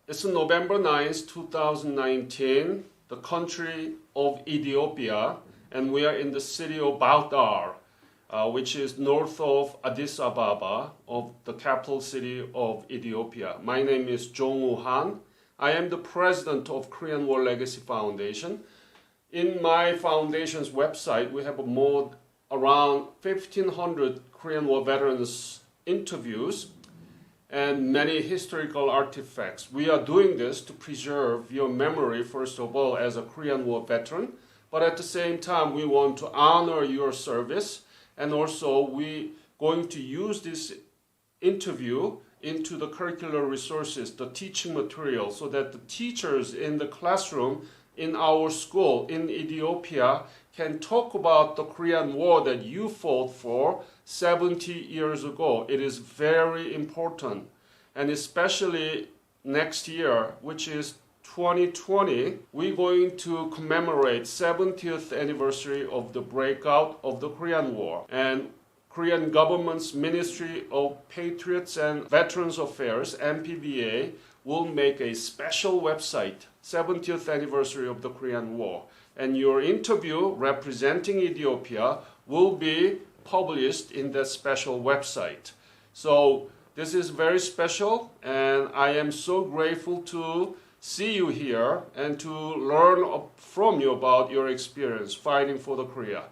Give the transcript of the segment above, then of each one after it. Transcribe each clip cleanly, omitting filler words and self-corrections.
It's November 9th, 2019, the country of Ethiopia, and we are in the city of Bahrdar, which is north of Addis Ababa, of the capital city of Ethiopia. My name is Jong-woo Han. I am the president of Korean War Legacy Foundation. In my foundation's website, we have around 1,500 Korean War veterans interviews and many historical artifacts. We are doing this to preserve your memory, first of all, as a Korean War veteran, but at the same time, we want to honor your service, and also we going to use this interview into the curricular resources, the teaching material, so that the teachers in the classroom in our school in Ethiopia can talk about the Korean War that you fought for 70 years ago. It is very important, and especially next year, which is 2020, we're going to commemorate 70th anniversary of the breakout of the Korean War, and Korean government's Ministry of Patriots and Veterans Affairs, MPVA, will make a special website, 70th anniversary of the Korean War. And your interview representing Ethiopia will be published in that special website. So this is very special, and I am so grateful to see you here and to learn from you about your experience fighting for the Korea.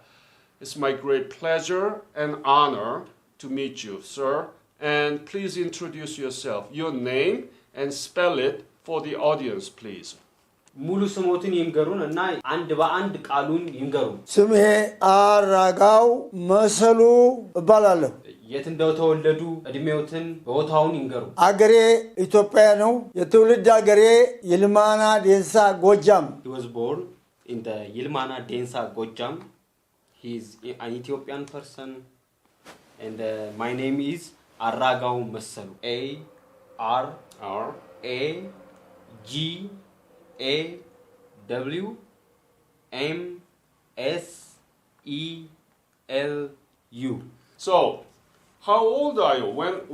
It's my great pleasure and honor to meet you, sir. And please introduce yourself, your name, and spell it for the audience, please. ሙሉ ስሞትን ይንገሩን እና አንድ በአንድ ቃሉን ይንገሩን። ስሜ አራጋው መሰሉ እባላለሁ። የት እንደተወለዱ እድሜዎትን ቦታውን ይንገሩ። አገሬ ኢትዮጵያ ነው። የትውልድ አገሬ ይልማና ዴንሳ ጎጃም። He was born in the Yilmana Densa Gojam. He is an Ethiopian person, and my name is Aragaw Mselu. ARAGAWMSELU. So, how old are you?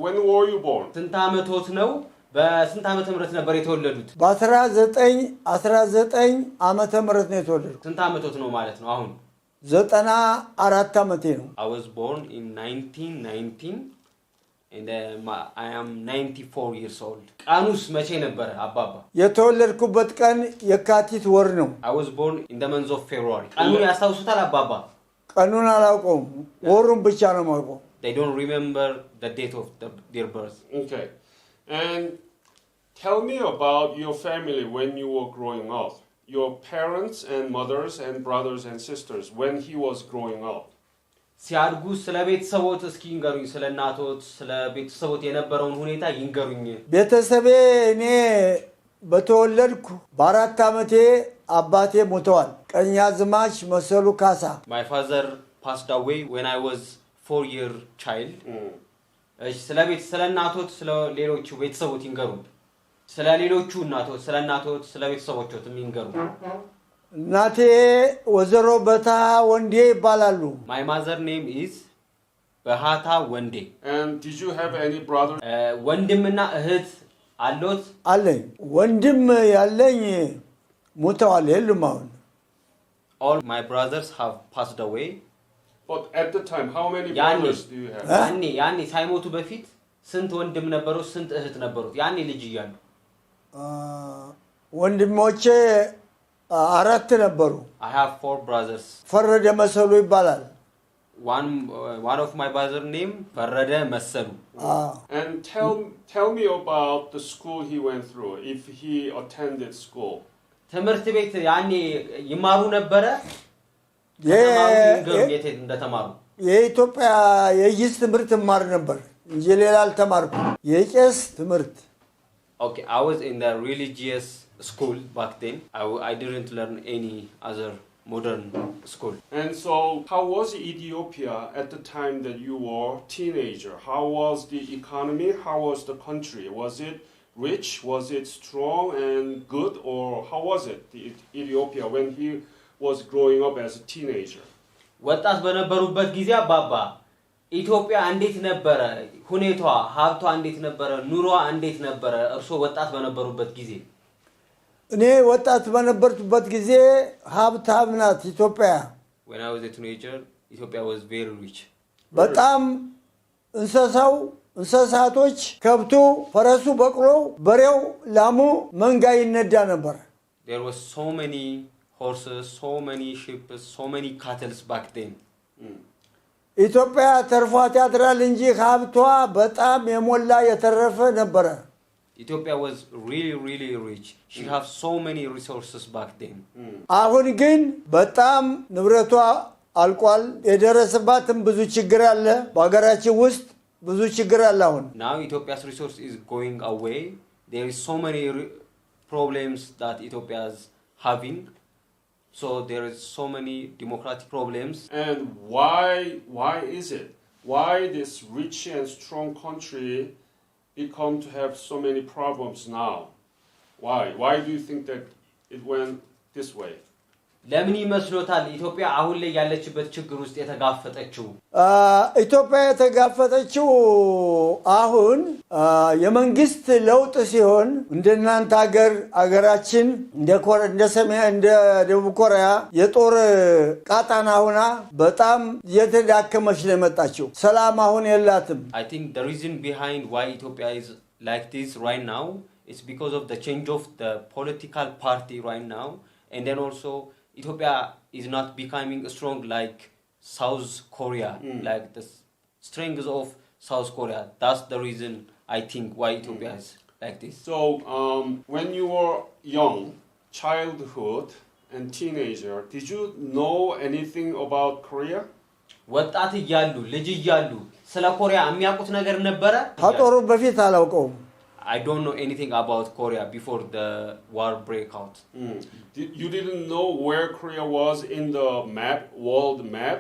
When were you born? ስንት ዓመቶት ነው? በስንት ዓመተ ምህረት ነበር የተወለዱት? በ19 ዓመተ ምህረት ነው የተወለድኩት። ስንት ዓመቶት ነው ማለት ነው አሁን? 94 ዓመቴ ነው። I was born in 1919 and I am 94 years old. ቃኑስ መቼ ነበር አባባ? የተወለድኩበት ቀን የካቲት ወር ነው። I was born in the month of February. ቃኑን ያስታውሱታል አባባ? ቀኑን አላውቀውም፣ ወሩን ብቻ ነው የማውቀው። They don't remember the date of their birth. Okay. And tell me about your family when you were growing up. Your parents and mothers and brothers and sisters when he was growing up. ሲያድጉ ስለ ቤተሰቦት እስኪ ይንገሩኝ። ስለ እናቶት ስለ ቤተሰቦት የነበረውን ሁኔታ ይንገሩኝ። ቤተሰቤ እኔ በተወለድኩ በ4 ዓመቴ አባቴ ሞተዋል። ቀኛዝማች መሰሉ ካሳ። My father passed away when I was 4-year child. እሺ ስለ እናቶት ስለ ሌሎቹ ቤተሰቦት ይንገሩኝ። ስለ ሌሎቹ እናቶት ስለ እናቶት ስለ ቤተሰቦቾትም ይንገሩ። እናቴ ወዘሮ በታ ወንዴ ይባላሉ። My mother name is በሃታ ወንዴ. And did you have any brothers? ወንድምና እህት አሎት? አለኝ። ወንድም ያለኝ ሞተዋል የሉም አሁን። All my brothers have passed away. But at the time, how many brothers do you have? ያኔ ሳይሞቱ በፊት ስንት ወንድም ነበሩት? ስንት እህት ነበሩት? ያኔ ልጅ እያሉ ወንድሞቼ 4 ነበሩ። I have 4 brothers. ፈረደ መሰሉ ይባላል። One of my brother name ፈረደ መሰሉ. And tell me about the school he went through, if he attended school. ትምህርት ቤት ያኔ ይማሩ ነበረ? እንደተማሩ የኢትዮጵያ የይስ ትምህርት ማር ነበር እንጂ ሌላ አልተማርኩም። የቄስ ትምህርት። Okay, I was in the religious school back then. I didn't learn any other modern school. And so, how was Ethiopia at the time that you were a teenager? How was the economy? How was the country? Was it rich? Was it strong and good? Or how was it, Ethiopia, when he was growing up as a teenager? ወጣት በነበሩበት ጊዜ አባባ ኢትዮጵያ እንዴት ነበረ ሁኔታዋ ሀብቷ እንዴት ነበረ ኑሮዋ እንዴት ነበረ እርሶ ወጣት በነበሩበት ጊዜ እኔ ወጣት በነበርኩበት ጊዜ ሀብታም ናት ኢትዮጵያ when I was a teenager Ethiopia was very rich በጣም እንስሳቶች ከብቱ ፈረሱ በቅሎ በሬው ላሙ መንጋ ይነዳ ነበር there was so many horses so many sheep so many cattle back then ኢትዮጵያ ተርፏት ያድራል እንጂ ሀብቷ በጣም የሞላ የተረፈ ነበር Ethiopia was really rich she have so many resources back then አሁን ግን በጣም ንብረቷ አልቋል የደረሰባትም ብዙ ችግር አለ በአገራችን ውስጥ ብዙ ችግር አለ አሁን now Ethiopia's resource is going away there is so many problems that Ethiopia is having so there is so many democratic problems and why is it why this rich and strong country become to have so many problems now why do you think that it went this way ለምን ይመስሎታል ኢትዮጵያ አሁን ላይ ያለችበት ችግር ውስጥ የተጋፈጠችው ኢትዮጵያ የተጋፈጠችው አሁን የመንግስት ለውጥ ሲሆን እንደናንተ አገራችን እንደ ሰሜን እንደ ደቡብ ኮሪያ የጦር ቃጣና ሆና በጣም የተዳከመች ነው የመጣችው ሰላም አሁን የላትም I think the reason behind why Ethiopia is like this right now is because of the change of the political party right now and then also Ethiopia is not becoming strong like South Korea like the strength of South Korea that's the reason I think why Ethiopia is like this so when you were young childhood and teenager did you know anything about Korea ወጣት ይያሉ ልጅ ይያሉ ስለ ኮሪያ የሚያውቁት ነገር ነበረ ታጦሩ በፊት አላውቀውም I don't know anything about Korea before the war break out. You didn't know where Korea was in the map, world map?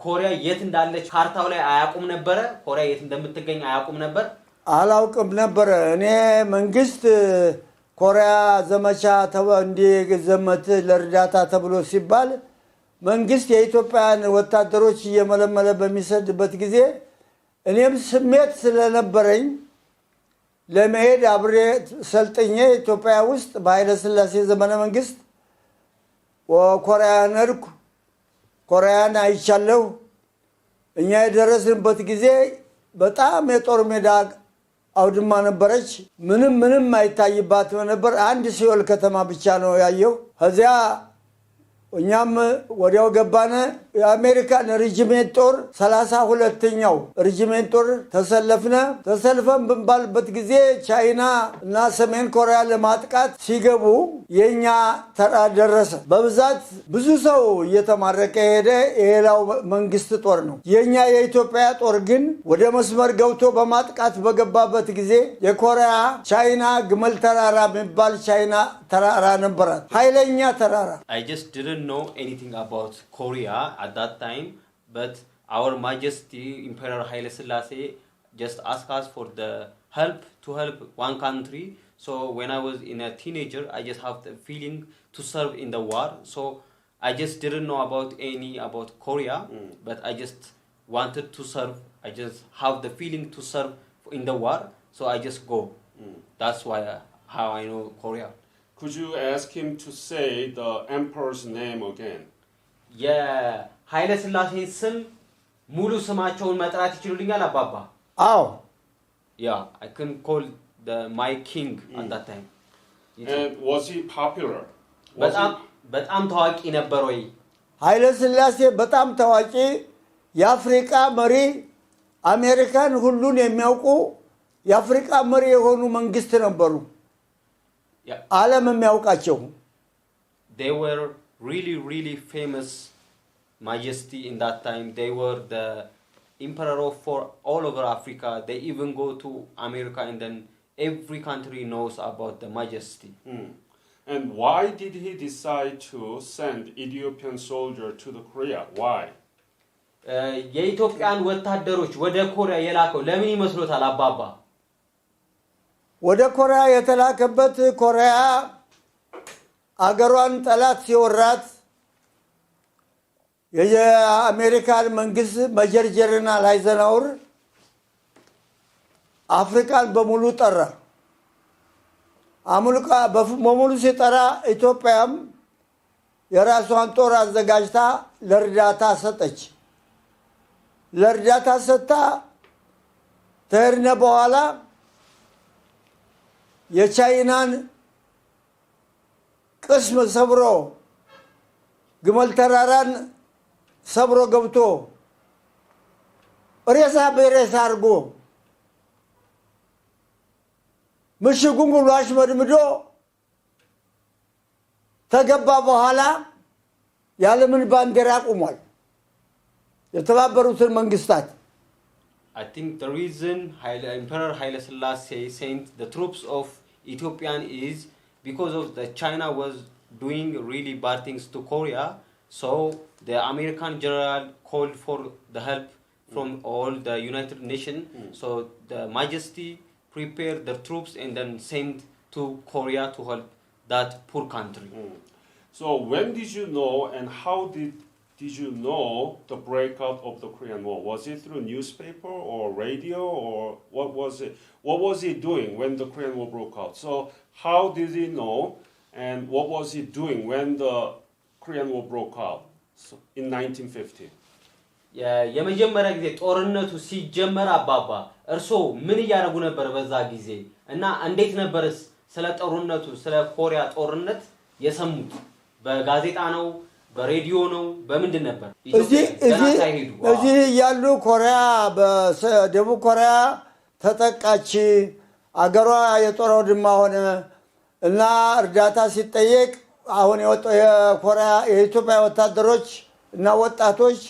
Korea የት እንዳለች ካርታው ላይ አያውቁም ነበር ኮሪያ የት እንደምትገኝ አያውቁም ነበር አላውቅም ነበር እኔ መንግስት ኮሪያ ዘመቻ እንዲዘመት ለርዳታ ተብሎ ሲባል መንግስት የኢትዮጵያን ወታደሮች እየመለመለ በሚሰድበት ጊዜ እኔም ስሜት ስለነበረኝ ለመሄድ አብሬ ሰልጠኛ ኢትዮጵያ ውስጥ በኃይለ ሥላሴ ዘመነ መንግስት ወኮሪያን እርኩ ኮሪያን አይቻለሁ እኛ የደረስንበት ጊዜ በጣም የጦር ሜዳ አውድማ ነበረች ምንም አይታይባት ነበር አንድ ሲኦል ከተማ ብቻ ነው ያየው ከዚያ እኛም ወዲያው ገባነ የአሜሪካን ሬጂሜንት ጦር 32ኛው ሬጂሜንት ጦር ተሰልፈን በንባልበት ጊዜ ቻይና እና ሰሜን ኮሪያ ለማጥቃት ሲገቡ የኛ ተራ ደረሰ በብዛት ብዙ ሰው እየተማረከ ሄደ የሌላው መንግስት ጦር ነው የኛ የኢትዮጵያ ጦር ግን ወደ መስመር ገብቶ በማጥቃት በገባበት ጊዜ የኮሪያ ቻይና ግመል ተራራ የሚባል ቻይና ተራራ ነበራት ኃይለኛ ተራራ I just didn't know anything about Korea at that time but our majesty Emperor Haile Selassie just asked us for the help to help one country so when I was in a teenager I just have the feeling to serve in the war so I just didn't know about Korea but I just wanted to serve I just have the feeling to serve in the war so I just go that's why how I know Korea Could you ask him to say the emperor's name again? Yeah, Haile Selassie ስም ሙሉ ስማቸውን መጥራት ይችላልኛል አባባ? አዎ. Yeah, I can call my king at that time. And was he popular? በጣም ታዋቂ ነበር ወይ? ኃይለ ሥላሴ በጣም ታዋቂ የአፍሪካ መሪ አሜሪካን ሁሉን የሚያውቁ የአፍሪካ መሪ የሆኑ መንግስት ነበሩ. ዓለም የሚያውቃቸው They were really famous majesty in that time they were the emperor for all over Africa they even go to America and then every country knows about the majesty And why did he decide to send Ethiopian soldier to the Korea why የኢትዮጵያን ወታደሮች ወደ ኮሪያ የላከው ለምን ይመስሎታል አባባ ወደ ኮሪያ የተላከበት ኮሪያ አገሯን ጠላት ሲወራት የአሜሪካን መንግስት መጀር ጀነራል አይዘናወር አፍሪካን በሙሉ ጠራ። በሙሉ ሲጠራ ኢትዮጵያም የራሷን ጦር አዘጋጅታ ለእርዳታ ሰጠች። ለእርዳታ ሰጥታ ተርነ በኋላ የቻይናን ቅስም ሰብሮ ግመል ተራራን ሰብሮ ገብቶ ሬሳ በሬሳ አድርጎ ምሽጉን ሁሉ አሽመድምዶ ተገባ በኋላ የዓለምን ባንዲራ አቁሟል። የተባበሩትን መንግስታት I think the reason Emperor Haile Selassie sent the troops of Ethiopian is because of the China was doing really bad things to Korea, so the American general called for the help from all the United Nations. So the Majesty prepared the troops and then sent to Korea to help that poor country. So when did you know and how did you know the breakout of the Korean War? Was it through newspaper or radio or what was it? What was he doing when the Korean War broke out? So how did he know and what was he doing when the Korean War broke out in 1950? የመጀመሪያ ጊዜ ጦርነቱ ሲጀመር አባባ እርሶ ምን ያደርጉ ነበር በዛ ጊዜ እና እንዴት ነበርስ ስለ ጦርነቱ ስለ ኮሪያ ጦርነት የሰሙት? በጋዜጣ ነው በሬዲዮ ነው በምንድን ነበር? እዚህ ያሉ ኮሪያ በደቡብ ኮሪያ ተጠቃች አገሯ የጦር አውድማ ሆነ እና እርዳታ ሲጠየቅ አሁን የኢትዮጵያ ወታደሮች እና ወጣቶች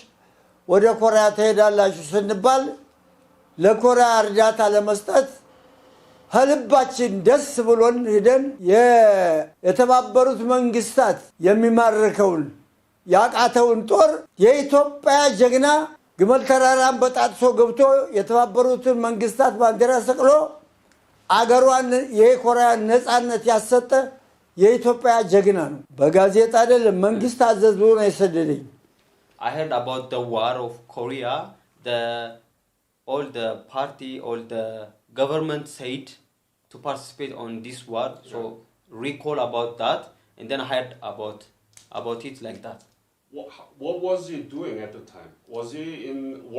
ወደ ኮሪያ ተሄዳላችሁ ስንባል ለኮሪያ እርዳታ ለመስጠት ህልባችን ደስ ብሎን ሄደን የተባበሩት መንግስታት የሚማርከውን ያቃተውን ጦር የኢትዮጵያ ጀግና ግመል ተራራን በጣጥሶ ገብቶ የተባበሩትን መንግስታት ባንዲራ ሰቅሎ አገሯን የኮሪያን ነፃነት ያሰጠ የኢትዮጵያ ጀግና ነው። በጋዜጣ አይደለም መንግስት አዘዞ ነው የሰደደኝ። I heard about the war of Korea. All the party, all the government said to participate on this war. So recall about that, and then I heard about it like that. What was he doing at the time? Was he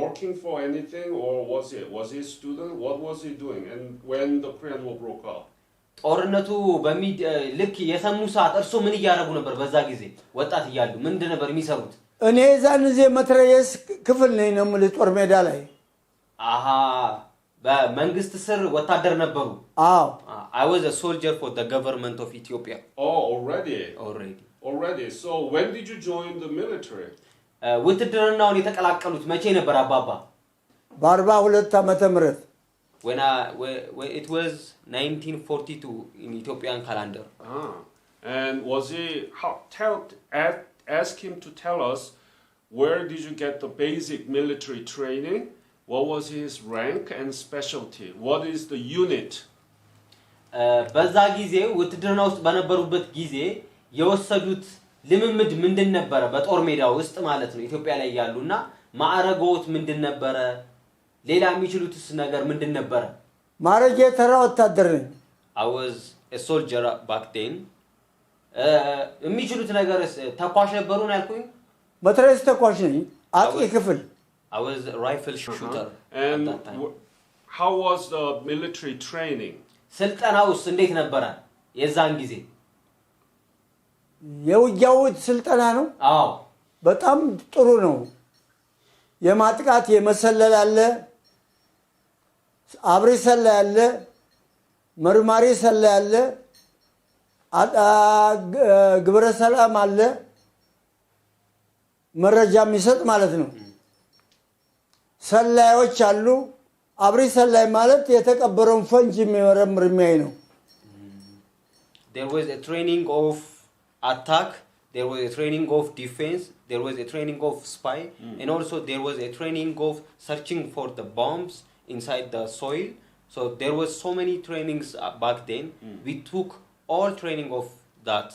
working for anything, or was he a student? What was he doing? And when the Korean War broke out? ጦርነቱ ልክ የሰሙ ሰዓት እርሱ ምን ያደርጉ ነበር? በዛ ጊዜ ወጣት እያሉ ምንድን ነበር የሚሰሩት? እኔ ዛን ጊዜ መትረየስ ክፍል ነኝ ነው የምልህ ጦር ሜዳ ላይ። አሃ በመንግስት ስር ወታደር ነበሩ? አዎ። I was a soldier for the government of Ethiopia. Oh, already. So when did you join the military? ውትድርናውን የተቀላቀሉት መቼ ነበር አባባ? በ42 ዓመተ ምህረት when it was 1942 in Ethiopian calendar. And was he ask him to tell us where did you get the basic military training? What was his rank and specialty? What is the unit? በዛ ጊዜ ውትድርና ውስጥ በነበሩበት ጊዜ የወሰዱት ልምምድ ምንድን ነበር? በጦር ሜዳ ውስጥ ማለት ነው ኢትዮጵያ ላይ ያሉና ማዕረጎት ምንድን ነበር? ሌላ የሚችሉትስ ነገር ምንድን ነበር? ማዕረጌ ተራ ወታደር ነኝ። I was a soldier back then. የሚችሉት ነገርስ ተኳሽ ነበሩ ነው ያልኩኝ? መትረየስ ተኳሽ ነኝ። አጥቂ ክፍል I was a rifle shooter. And how was the military training? ስልጠናውስ እንዴት ነበር የዛን ጊዜ? የውጊያው ስልጠና ነው። አዎ በጣም ጥሩ ነው። የማጥቃት የመሰለል አለ፣ አብሪ ሰላይ አለ፣ መርማሪ ሰላይ አለ፣ ግብረ ሰላም አለ፣ መረጃ የሚሰጥ ማለት ነው። ሰላዮች አሉ። አብሪ ሰላይ ማለት የተቀበረውን ፈንጅ የሚመረምር የሚያይ ነው። There was a training of attack, there was a training of defense, there was a training of spy, and also there was a training of searching for the bombs inside the soil. So there was so many trainings back then. We took all training of that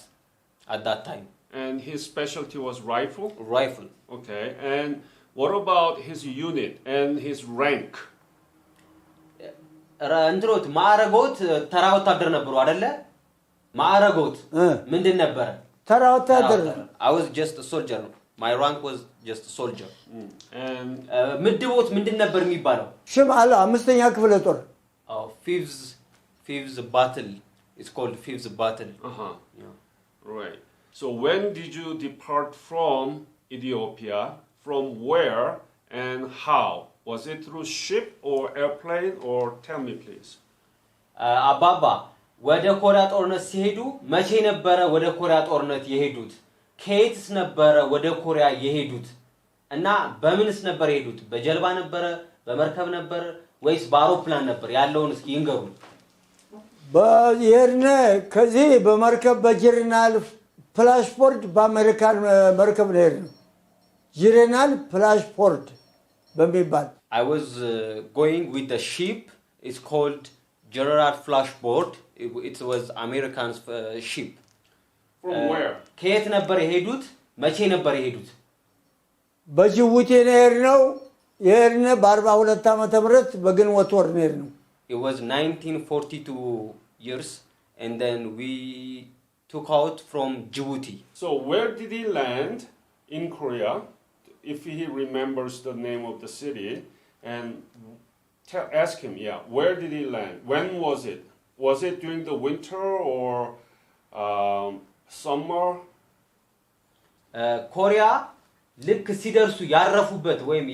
at that time. And his specialty was rifle? Rifle. Okay. And what about his unit and his rank? እንትሮት ማዕረጎት ተራ ወታደር ነበሩ አይደለ? ማዕረጎት ምንድን ነበረ? ተራ ወታደር። I was just a soldier. My rank was just a soldier. And ምድቦት ምንድን ነበር የሚባለው? ሽም አለ አምስተኛ ክፍለ ጦር። Fifth battle. It's called fifth battle. Yeah. Right. So when did you depart from Ethiopia? From where and how? Was it through ship or airplane or tell me please? አባባ ወደ ኮሪያ ጦርነት ሲሄዱ መቼ ነበረ ወደ ኮሪያ ጦርነት የሄዱት? ከየትስ ነበረ ወደ ኮሪያ የሄዱት? እና በምንስ ነበር የሄዱት? በጀልባ ነበረ? በመርከብ ነበረ? ወይስ በአውሮፕላን ነበር? ያለውን እስኪ ይንገሩን። በየርነ ከዚህ በመርከብ በጅርናል ፍላሽፖርት በአሜሪካን መርከብ ነው የሄድነው። ጅርናል ፍላሽፖርት በሚባል I was going with the ship. It's called General Flashboard. It was American's ship. From where? ከየት ነበር የሄዱት? መቼ ነበር የሄዱት? በጅቡቲ ነው የሄድነው። የሄድነ በ42 ዓመተ ምህረት በግንቦት ወር ነው የሄድነው። It was 1942 years and then we took out from Djibouti. So where did he land in Korea? If he remembers the name of the city, and ask him, where did he land? When was it? Was it during the winter or summer? ኮሪያ ልክ ሲደርሱ ያረፉበት ወይም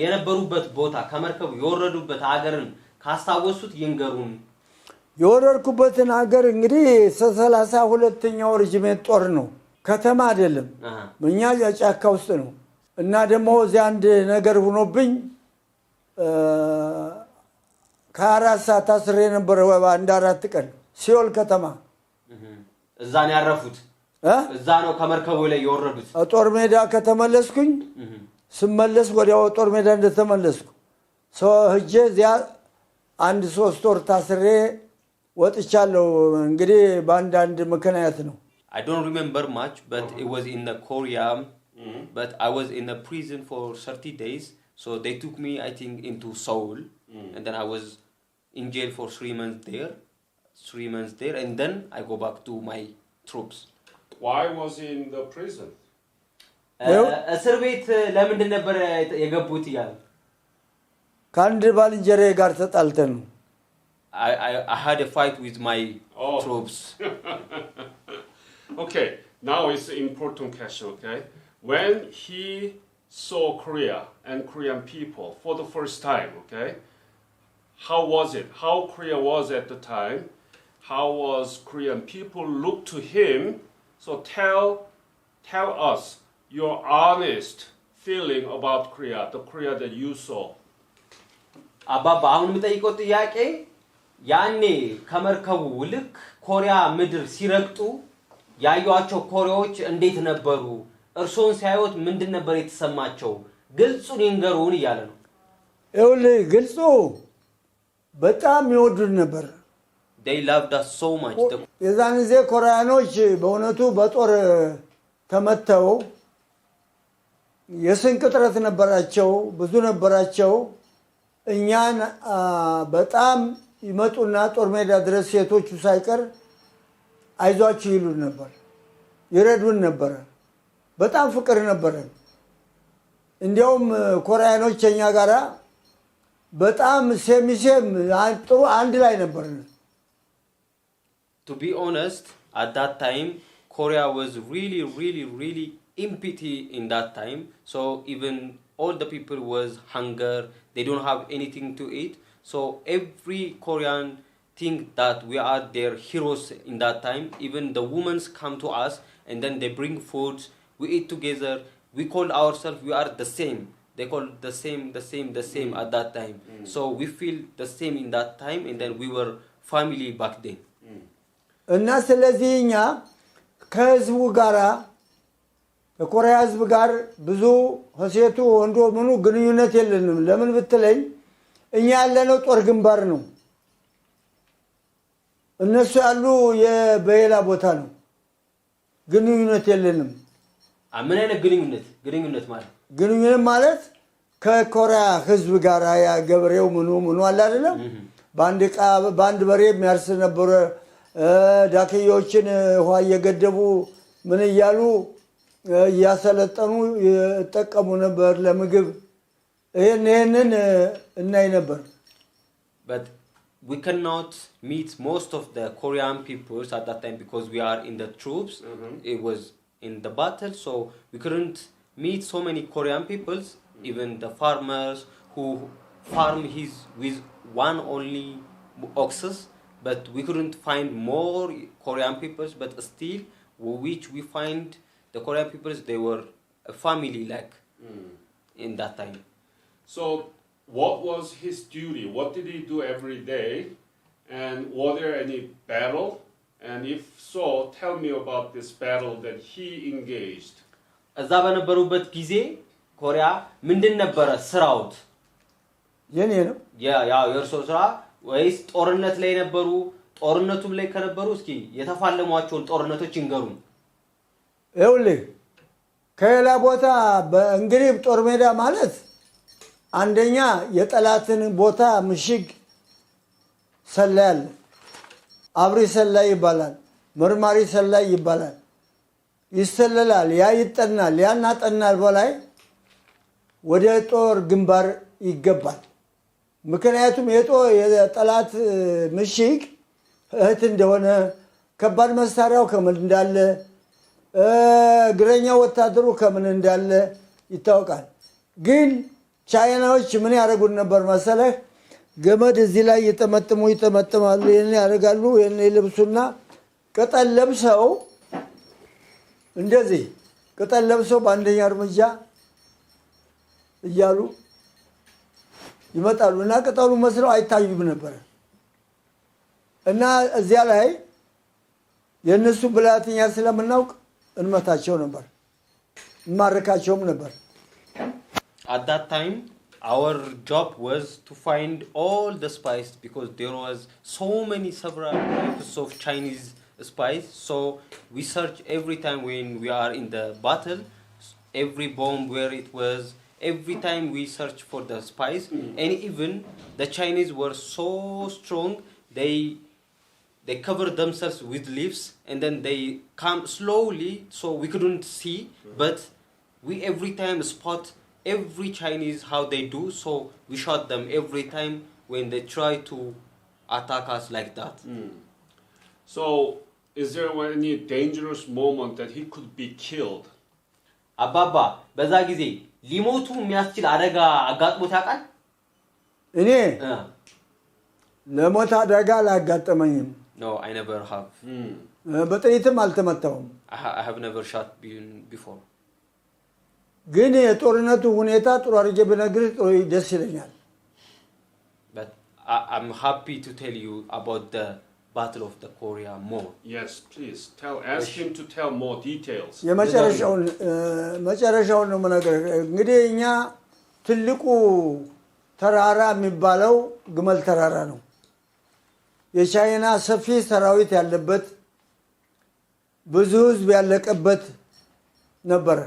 የነበሩበት ቦታ ከመርከቡ የወረዱበት ሀገርን ካስታወሱት ይንገሩን። የወረድኩበትን ሀገር እንግዲህ 32ኛው ሬጂሜንት ጦር ነው። ከተማ አይደለም። እኛ ጫካ ውስጥ ነው። እና ደግሞ እዚያ አንድ ነገር ሆኖብኝ ከአራት ሰዓት አስሬ ነበር አንድ አራት ቀን ሲኦል ከተማ እዛ ነው ያረፉት። እዛ ነው ከመርከቡ ላይ የወረዱት። ጦር ሜዳ ከተመለስኩኝ ስመለስ ወዲያው ጦር ሜዳ እንደተመለስኩ ሰው ሄጄ እዚያ አንድ 3 ወር ታስሬ ወጥቻለሁ። እንግዲህ በአንድ ምክንያት ነው። I don't remember much, but it was in the Korea. But I was in a prison for 30 days. So they took me, I think, into Seoul. And then I was in jail for 3 months there. 3 months there. And then I go back to my troops. Why was he in the prison? እስር ቤት ለምንድን ነበር የገቡት ይላል? ከአንድ ባልንጀራዬ ጋር ተጣልተን ነው። I had a fight with my troops. Okay, now it's an important question, okay? When he saw Korea and Korean people for the first time, okay? How was it? How Korea was at the time? How was Korean people look to him? So tell us your honest feeling about Korea, the Korea that you saw. አባባ አሁን የምጠይቀው ጥያቄ ያኔ ከመርከቡ ልክ ኮሪያ ምድር ሲረግጡ ያዩዋቸው ኮሪያዎች እንዴት ነበሩ? እርሶን ሲያዩት ምንድን ነበር የተሰማቸው? ግልጹን ይንገሩን እያለ ነው። ይኸውልህ ግልጹ በጣም ይወዱን ነበር። They loved us so much. የዛን ጊዜ ኮሪያኖች በእውነቱ በጦር ተመተው የስንቅ እጥረት ነበራቸው፣ ብዙ ነበራቸው። እኛን በጣም ይመጡና ጦር ሜዳ ድረስ ሴቶቹ ሳይቀር አይዟችሁ ይሉን ነበር፣ ይረዱን ነበር። በጣም ፍቅር ነበር። እንዲያውም ኮሪያኖች እኛ ጋራ በጣም ሴሚሴም ጥሩ አንድ ላይ ነበር። To be honest, at that time Korea was really empty in that time. So even all the people was hunger, they don't have anything to eat. So every Korean think that we are their heroes in that time. Even the women come to us and then they bring foods, we eat together. We call ourselves, we are the same. They call the same at that time. So we feel the same in that time and then we were family back then. እና ስለዚህ እኛ ከህዝቡ ጋራ ከኮሪያ ህዝብ ጋር ብዙ ሆሴቱ ወንዶ ምኑ ግንኙነት የለንም። ለምን ብትለኝ እኛ ያለነው ጦር ግንባር ነው። እነሱ ያሉ በሌላ ቦታ ነው። ግንኙነት የለንም ምን አይነት ግንኙነት ማለት ግንኙነት ማለት ከኮሪያ ህዝብ ጋር ያ ገበሬው ምኑ አለ አይደለም ባንድ በሬ የሚያርስ ነበር ዳክዮችን ውሃ እየገደቡ ምን ይያሉ ያሰለጠኑ ይጠቀሙ ነበር ለምግብ ይሄንን እናይ ነበር but we cannot meet most of the Korean peoples at that time because we are in the troops it was in the battle so we couldn't meet so many Korean peoples even the farmers who farm his with one only oxes but we couldn't find more Korean peoples but still which we find the Korean peoples they were a family like in that time so what was his duty what did he do every day and were there any battle and if so tell me about this battle that he engaged እዛ በነበሩበት ጊዜ ኮሪያ ምንድን ነበር ስራውት የኔ ነው ያ የእርሶ ስራ ወይስ ጦርነት ላይ ነበሩ ጦርነቱም ላይ ከነበሩ እስኪ የተፋለሟቸውን ጦርነቶች ይንገሩን ይኸውልህ ከሌላ ቦታ በእንግሊዝ ጦር ሜዳ ማለት አንደኛ የጠላትን ቦታ ምሽግ ሰላል አብሪ ሰላይ ይባላል መርማሪ ሰላይ ይባላል ይሰለላል ያ ይጠናል ያናጠናል በላይ ወደ ጦር ግንባር ይገባል ምክንያቱም የጠላት ምሽግ እህት እንደሆነ ከባድ መሳሪያው ከምን እንዳለ እግረኛ ወታደሩ ከምን እንዳለ ይታወቃል ግን ቻይናዎች ምን ያደርጉን ነበር መሰለህ ገመድ እዚህ ላይ ይጠመጥማሉ ይሄን ያደርጋሉ ይሄን ይልብሱና ቅጠል ለብሰው እንደዚህ ቅጠል ለብሰው በአንደኛ እርምጃ እያሉ ይመጣሉና ቅጠሉ መስለው አይታዩም ነበር እና እዚያ ላይ የነሱ ብላትኛ ስለምናውቅ እንመታቸው ነበር ማረካቸውም ነበር at that time our job was to find all the spies because there was so many several types of Chinese spies so we search every time when we are in the battle every bomb where it was every time we search for the spies and even the Chinese were so strong they covered themselves with leaves and then they come slowly so we couldn't see but we every time spot every Chinese how they do so we shot them every time when they try to attack us like that so is there any dangerous moment that he could be killed አባባ በዛ ጊዜ ሊሞቱ የሚያስችል አደጋ አጋጥሞት ያውቃል እኔ ለሞት አደጋ አላጋጠመኝም no I never have በጥይትም አልተመታውም I have never shot before ግን የጦርነቱ ሁኔታ ጥሩ አርጀ በነግር ጥሩ ደስ ይለኛል but I'm happy to tell you about the battle of the Korea more yes please ask him to tell more details መጨረሻውን ነው መናገር እንግዲህ እኛ ትልቁ ተራራ የሚባለው ግመል ተራራ ነው የቻይና ሰፊ ሰራዊት ያለበት ብዙ ህዝብ ያለቀበት ነበር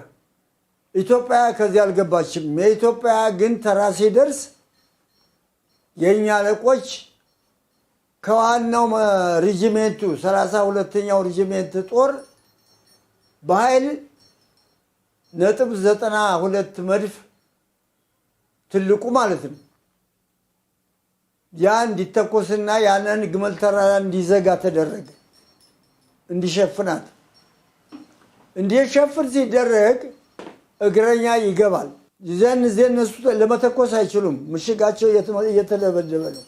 ኢትዮጵያ ከዚህ አልገባችም የኢትዮጵያ ግን ተራሲ ደርስ የኛ ለቆች ከዋናው ሬጂሜንቱ 32ኛው ሬጂሜንት ጦር በኃይል ነጥብ 92 መድፍ ትልቁ ማለት ነው ያ እንዲተኮስና ያንን ግመል ተራራ እንዲዘጋ ተደረገ እንዲሸፍናት እንዲሸፍን ሲደረግ እግረኛ ይገባል እነሱ ለመተኮስ አይችሉም ምሽጋቸው እየተደበደበ ነው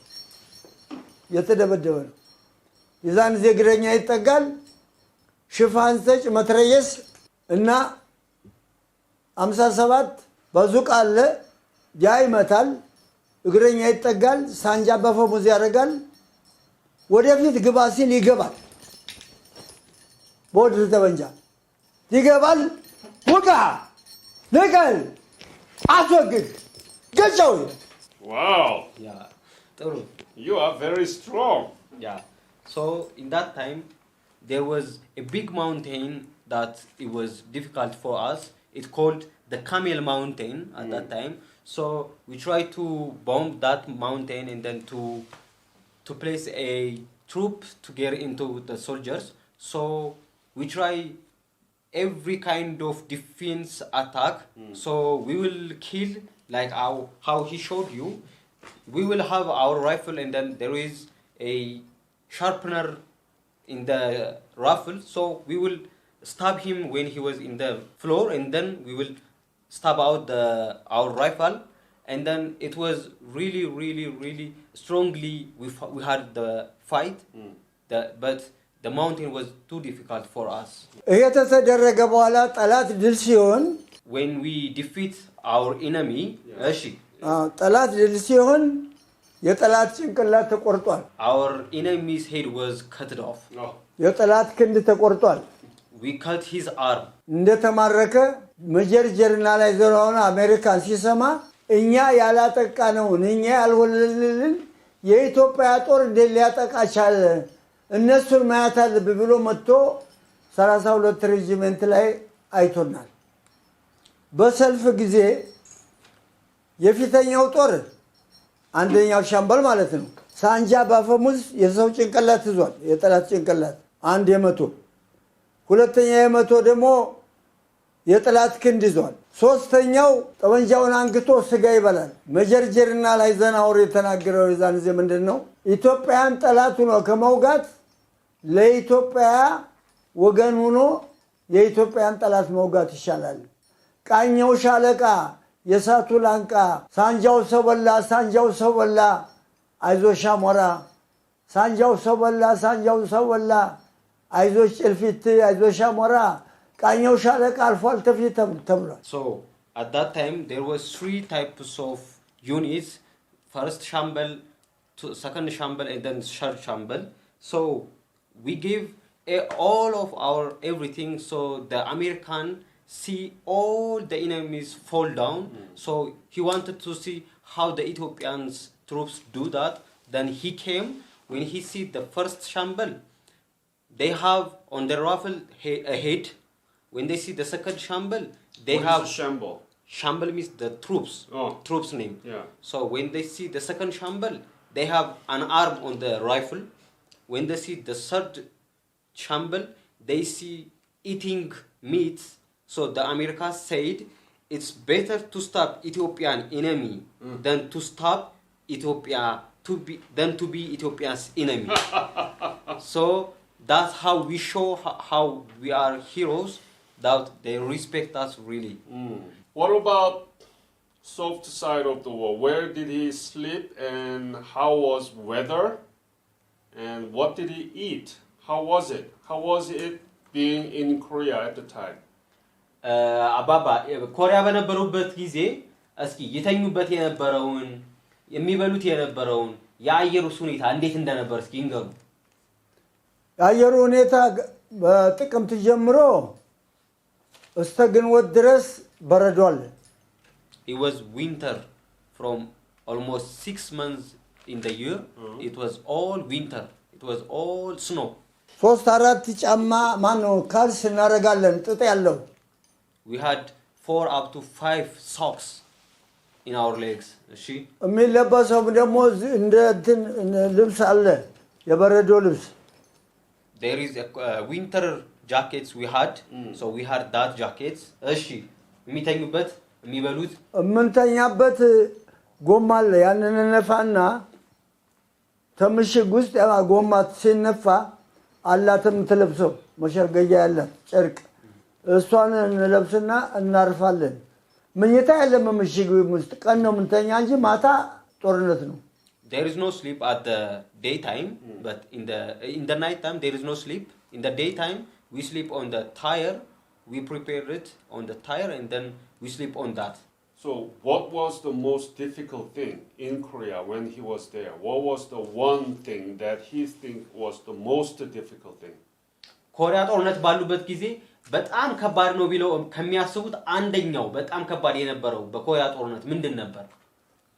የዛን እግረኛ ይጠጋል ሽፋን ሰጭ መትረየስ እና 57 ባዙቃ አለ ያ ይመታል እግረኛ ይጠጋል ሳንጃ በፈሙዝ ያደርጋል ወደፊት ግባ ሲል ይገባል ቦድር ተበንጃ ይገባል ወጋ ነቀል አስወግድ ገጫው wow yeah ጥሩ you are very strong yeah so in that time there was a big mountain that it was difficult for us. It's called the Camel Mountain at that time. So we tried to bomb that mountain and then to place a troop to get into the soldiers. So we try every kind of defense attack. So we will kill like how he showed you. We will have our rifle and then there is a sharpener in the rifle. So we will stab him when he was in the floor and then we will stab out our rifle. And then it was really strongly we had the fight. But the mountain was too difficult for us. እየተደረገ በኋላ ጠላት ድል ሲሆን When we defeat our enemy, ጠላት ድል ሲሆን የጠላት ጭንቅላት ተቆርጧል። our enemy's head was cut off. የጠላት ክንድ ተቆርጧል። We cut his arm. እንደተማረከ መጀርጀርና ላይ ዘራውን አሜሪካን ሲሰማ እኛ ያላጠቃነው እኛ ያልወለልን የኢትዮጵያ ጦር እንዴት ሊያጠቃ ቻለ? እነሱን ማያት አለብን ብሎ መጥቶ 32 ሬጂመንት ላይ አይቶናል። በሰልፍ ጊዜ የፊተኛው ጦር አንደኛው ሻምበል ማለት ነው ሳንጃ ባፈሙዝ የሰው ጭንቅላት ይዟል። የጠላት ጭንቅላት አንድ የመቶ ሁለተኛ የመቶ ደግሞ የጠላት ክንድ ይዟል። ሶስተኛው ጠመንጃውን አንግቶ ስጋ ይበላል። መጀርጀርና ላይ ዘናውር የተናገረው የዛን ጊዜ ምንድነው ኢትዮጵያን ጠላት ሆኖ ከመውጋት ለኢትዮጵያ ወገን ሆኖ የኢትዮጵያን ጠላት መውጋት ይሻላል። ቃኘው ሻለቃ የሳቱ ላንቃ ሳንጃው ሰበላ አይዞሽ አሞራ ሳንጃው ሰበላ አይዞሽ ጭልፊት አይዞሽ አሞራ ቃኘው ሻለቃ አልፏል ተፊተም ተብሏል። So at that time there was 3 types of units, first shambal, second shambal and then third shambal. So we gave all of our everything so the American see all the enemies fall down. So he wanted to see how the Ethiopians troops do that. Then he came when he see the first shambal, they have on their rifle a head. When they see the second shambal, they have shambal. Shambal means the troops. Troops name. Yeah. So when they see the second shambal, they have an arm on the rifle. When they see the third shambal, they see eating meat. So the America said it's better to stop Ethiopian enemy than to stop Ethiopia than to be Ethiopia's enemy. So that's how we show how we are heroes, that they respect us really. What about soft side of the war? Where did he sleep and how was weather? And what did he eat? How was it? How was it being in Korea at the time? አባባ ኮሪያ በነበሩበት ጊዜ እስኪ የተኙበት የነበረውን የሚበሉት የነበረውን የአየሩ ሁኔታ እንዴት እንደነበር እስኪ እንገሩ። የአየሩ ሁኔታ በጥቅምት ጀምሮ እስከ ግንቦት ድረስ በረዶ አለ። It was winter from almost 6 months in the year. It was all winter. It was all snow. 3-4 ጫማ ማነው ካልስ እናረጋለን ጥጥ ያለው። We had 4 up to 5 socks in our legs. እሺ የሚለበሰው ደግሞ እንደ ልብስ አለ የበረዶ ልብስ። There is a winter jackets we had. So we had that jackets. እሺ የሚተኙበት የሚበሉት የምንተኛበት ጎማ አለ ያንን ነፋና ተምሽግ ውስጥ ያ ጎማ ሲነፋ አላተም ተለብሰው መሸርገያ ያለ ጨርቅ እሷን እንለብስና እናርፋለን። ምኝታ ያለም ምሽግ ውስጥ ቀን ነው ምንተኛ እንጂ ማታ ጦርነት ነው። There is no sleep at the daytime, but in the night time there is no sleep. In the daytime we sleep on the tire. We prepare it on the tire and then we sleep on that. So what was the most difficult thing in Korea when he was there? What was the one thing that he think was the most difficult thing? ኮሪያ ጦርነት ባሉበት ጊዜ በጣም ከባድ ነው ቢለው ከሚያስቡት አንደኛው በጣም ከባድ የነበረው በኮሪያ ጦርነት ምንድን ነበር?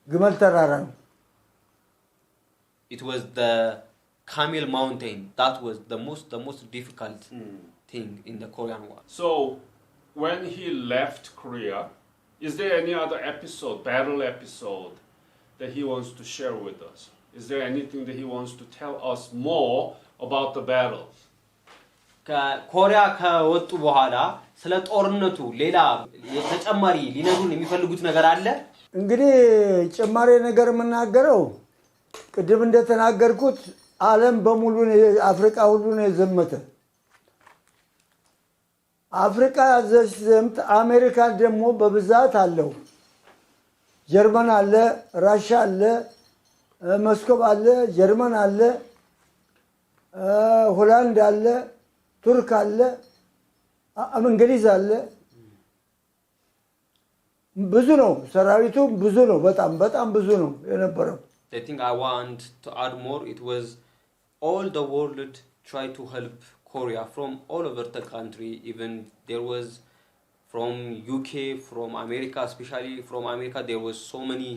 ግመል ተራራ ነው። It was the Camel Mountain. That was the most difficult thing in the Korean War. So, when he left Korea, is there any other battle episode, that he wants to share with us? Is there anything that he wants to tell us more about the battle? ከኮሪያ ከወጡ በኋላ ስለ ጦርነቱ ሌላ ተጨማሪ ሊነግሩን የሚፈልጉት ነገር አለ? እንግዲህ ጨማሪ ነገር የምናገረው ቅድም እንደተናገርኩት ዓለም በሙሉ አፍሪካ ሁሉ ነው የዘመተ። አፍሪካ ዘምት አሜሪካ ደግሞ በብዛት አለው። ጀርመን አለ፣ ራሻ አለ፣ ሞስኮቭ አለ፣ ጀርመን አለ፣ ሆላንድ አለ፣ ቱርክ አለ፣ እንግሊዝ አለ። ብዙ ነው ሰራዊቱ ብዙ ነው በጣም ብዙ ነው የነበረው። I think I want to add more. It was all the world tried to help Korea from all over the country. Even there was from UK, from America, especially from America, there was so many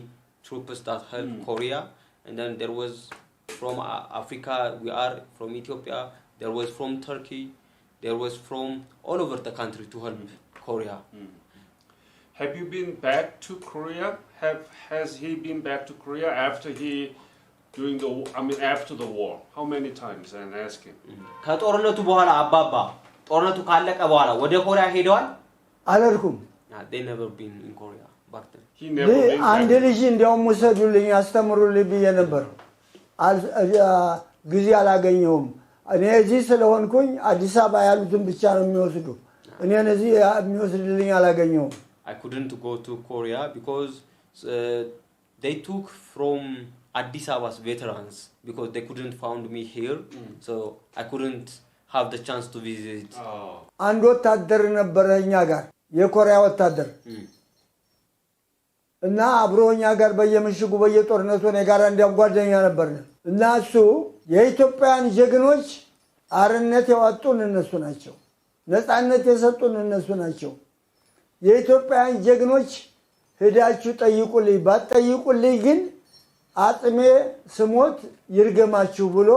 troops that helped Korea. And then there was from Africa, we are from Ethiopia, there was from Turkey, there was from all over the country to help Korea. Have you been back to Korea? Has he been back to Korea after after the war? How many times? And ask him. ከጦርነቱ በኋላ አባባ ጦርነቱ ካለቀ በኋላ ወደ ኮሪያ ሄደዋል? አልሄድኩም። They never been in Korea back then. He never been back. አንድ ልጅ እንዲያውም ወሰዱልኝ አስተምሩልኝ ብዬ ነበር። ጊዜ አላገኘሁም። እኔ እዚህ ስለሆንኩኝ አዲስ አበባ ያሉትን ብቻ ነው የሚወስዱ። እኔ እዚህ የሚወስድልኝ አላገኘሁም። I couldn't go to Korea because they took from Addis Ababa's veterans because they couldn't find me here, so I couldn't have the chance to visit. አንድ ወታደር ነበረኛ ጋር የኮሪያ ወታደር እና አብሮኛ ጋር በየምሽጉ በየጦርነቱ ነው ጋር እንዲያጓደኛ ነበርና እና እሱ የኢትዮጵያን ጀግኖች አርነት ያወጡን እነሱ ናቸው። ነፃነት የሰጡን እነሱ ናቸው። የኢትዮጵያን ጀግኖች ሄዳችሁ ጠይቁልኝ ባጠይቁልኝ ግን አጥሜ ስሞት ይርገማችሁ ብሎ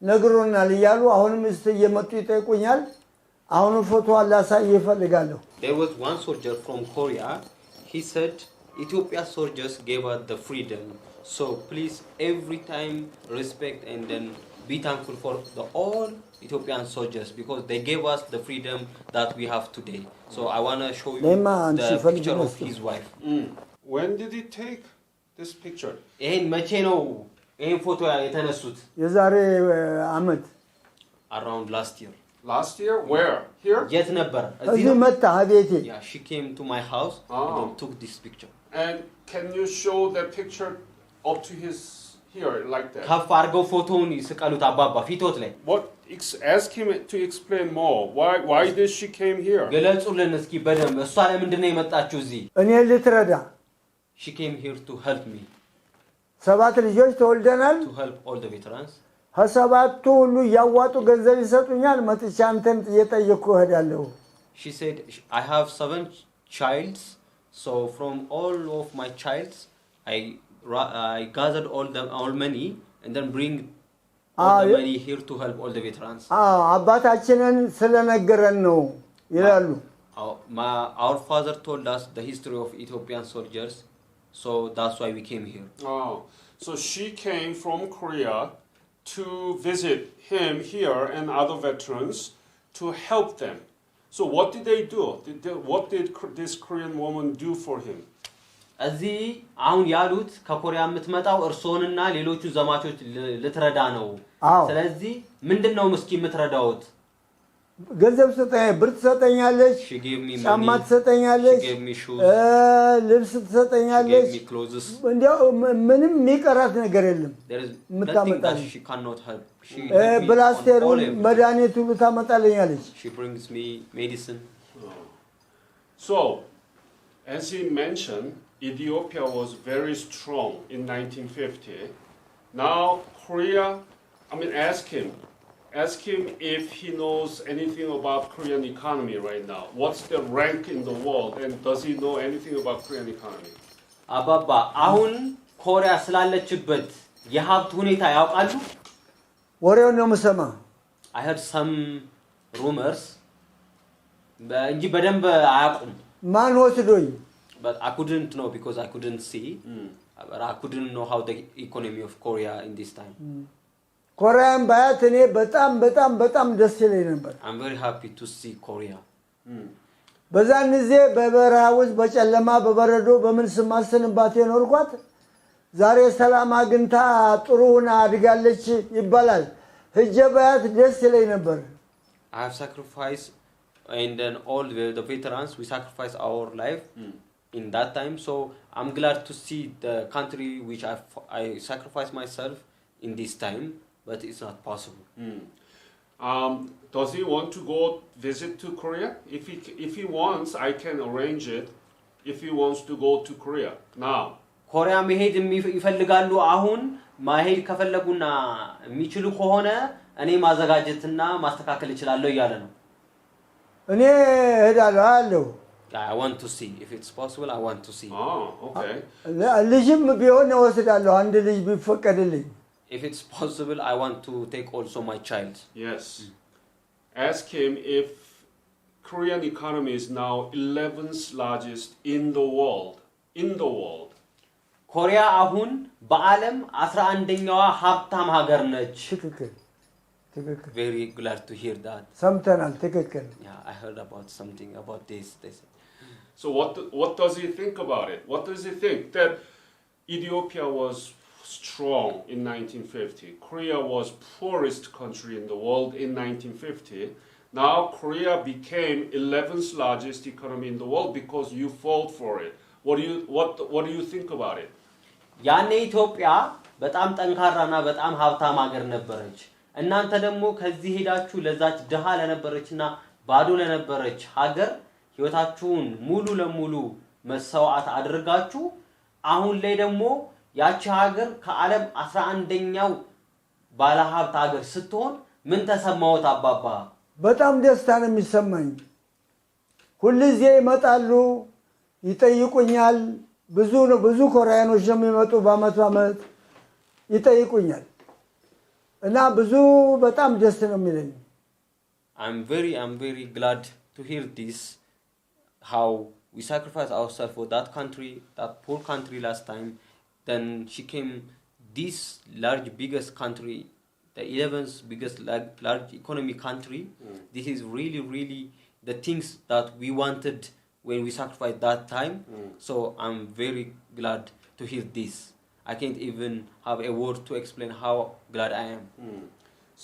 ነግሮናል ይያሉ አሁንም እየመጡ ይጠይቁኛል። አሁን ፎቶ አላሳይ ይፈልጋለሁ። There was one soldier from Korea. He said Ethiopia soldiers gave us the freedom. So please every time respect and then be thankful for the all Ethiopian soldiers because they gave us the freedom that we have today. So I want to show you the picture of his wife. When did he take this picture? ይሄን መቼ ነው ይሄን ፎቶ የተነሱት? የዛሬ አመት Around last year. Last year? Where? Here? የት ነበር? እዚህ መጣ ቤቴ። Yeah, she came to my house and then took this picture. And can you show that picture up to his here like that? ከፍ አድርገው ፎቶውን ይስቀሉት አባባ ፊቶት ላይ። Ask him to explain more. Why did she came here? ገለጹልን እስኪ በደንብ እሷ ለምንድን ነው የመጣችው እዚህ? እኔ ልትረዳ She came here to help me. ሰባት ልጆች ተወልደናል። To help all the veterans. ከሰባቱ ሁሉ ያዋጡ ገንዘብ ይሰጡኛል መጥቻ አንተን እየጠየቅኩ እሄዳለሁ። She said I have 7 childs, so from all of my childs I gathered all money and then bring all the money here to help all the veterans. አባታችንን ስለነገረን ነው ይላሉ። Our father told us the history of Ethiopian soldiers, so that's why we came here. So she came from Korea to visit him here and other veterans to help them. So what did they do? What did this Korean woman do for him? እዚህ አሁን ያሉት ከኮሪያ የምትመጣው እርሶንና ሌሎቹ ዘማቾች ልትረዳ ነው። ስለዚህ ምንድነው ምስኪ የምትረዳውት? ገንዘብ ሰጠኝ ብር ትሰጠኛለች ጫማ ትሰጠኛለች ልብስ ትሰጠኛለች እንዴው ምንም የሚቀራት ነገር የለም ምታመጣልኝ ብላስቴሩ መድኃኒት ሁሉ ታመጣልኛለች she brings me medicine. So as he mentioned, Ethiopia was very strong in 1950. Now Korea, ask him if he knows anything about Korean economy right now. What's the rank in the world and does he know anything about Korean economy? አባባ አሁን ኮሪያ ስላለችበት የሀብት ሁኔታ ያውቃሉ? ወሬውን ነው የምሰማ I heard some rumors እንጂ በደንብ አያውቁም ማን ወስዶኝ but I couldn't know because I couldn't see but I couldn't know how the economy of Korea in this time ኮሪያን ባያት እኔ በጣም ደስ ይለኝ ነበር I'm very happy to see Korea በዛን ጊዜ በበረሃ ውስጥ በጨለማ በበረዶ በምን ስማስንባት የኖርኳት ዛሬ ሰላም አግኝታ ጥሩና አድጋለች ይባላል ህጀባት ደስ ይለኝ ነበር I have sacrificed and then all the veterans we sacrificed our life in that time so I'm glad to see the country which I sacrificed myself in this time but it's not possible does he want to go visit to Korea if he wants I can arrange it if he wants to go to Korea now ኮሪያ መሄድ ይፈልጋሉ አሁን ማሄድ ከፈለጉና የሚችሉ ከሆነ እኔ ማዘጋጀትና ማስተካከል ይችላልው ይያለ ነው እኔ ሄዳለሁ I want to see if it's possible I want to see okay ልጅም ቢሆን ወስዳለሁ አንድ ልጅ ቢፈቀድልኝ if it's possible I want to take also my child yes ask him if Korean economy is now 11th largest in the world ኮሪያ አሁን በዓለም 11ኛዋ ሀብታም ሀገር ነች ትክክል very glad to hear that ሰምተናል ትክክል yeah I heard about something about this so what does he think about it what does he think that Ethiopia was strong in 1950 Korea was poorest country in the world in 1950 now Korea became 11th largest economy in the world because you fought for it what do you think about it ያኔ ኢትዮጵያ በጣም ጠንካራና በጣም ሀብታም ሀገር ነበረች እናንተ ደግሞ ከዚህ ሄዳችሁ ለዛች ደሃ ለነበረችና ባዶ ለነበረች ሀገር ህይወታችሁን ሙሉ ለሙሉ መስዋዕት አድርጋችሁ አሁን ላይ ደግሞ ያቺ ሀገር ከዓለም 11ኛው ባለ ሀብት ሀገር ስትሆን ምን ተሰማዎት አባባ በጣም ደስታ ነው የሚሰማኝ ሁልጊዜ ይመጣሉ ይጠይቁኛል ብዙ ኮሪያኖች የሚመጡ በአመት ይጠይቁኛል እና ብዙ በጣም ደስ ነው የሚለኝ I'm very glad to hear this how we sacrificed ourselves for that country that poor country last time then she came this biggest country the 11th biggest large economy country this is really the things that we wanted when we sacrificed that time so I'm very glad to hear this I can't even have a word to explain how glad I am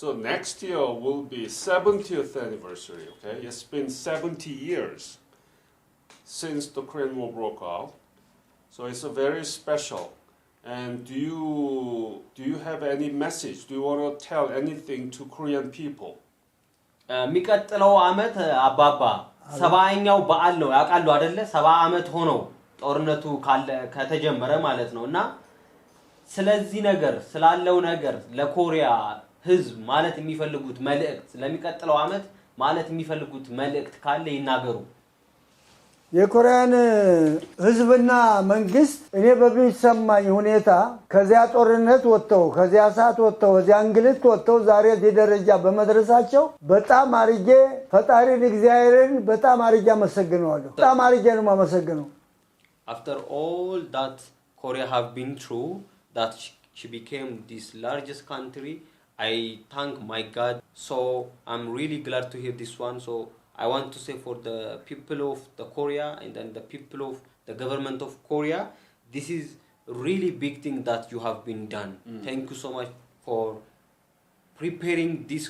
so next year will be 70th anniversary okay it's been 70 years since the Korean War broke out so it's a very special and do you have any message do you want to tell anything to Korean people ሚቀጥለው አመት አባባ 70ኛው በዓል ነው ያቃሉ አይደለ 70 አመት ሆኖ ጦርነቱ ከተጀመረ ማለት ነውና ስለዚህ ነገር ስላለው ነገር ለኮሪያ ህዝብ ማለት የሚፈልጉት መልእክት ለሚቀጥለው አመት ማለት የሚፈልጉት መልእክት ካለ ይናገሩ የኮሪያን ህዝብና መንግስት እኔ በሚሰማኝ ሁኔታ ከዚያ ጦርነት ወጥተው ከዚያ ሰዓት ወጥተው ከዚያ እንግልት ወጥተው ዛሬ ደረጃ በመድረሳቸው በጣም አርጌ ፈጣሪን እግዚአብሔርን በጣም አርጌ አመሰግናለሁ በጣም አርጌ ነው ማመሰግነው after all that Korea have been through that she became this largest country I thank my God so I'm really glad to hear this one so I want to say for the people of the Korea and then the people of the government of Korea this is really big thing that you have been done thank you so much for preparing this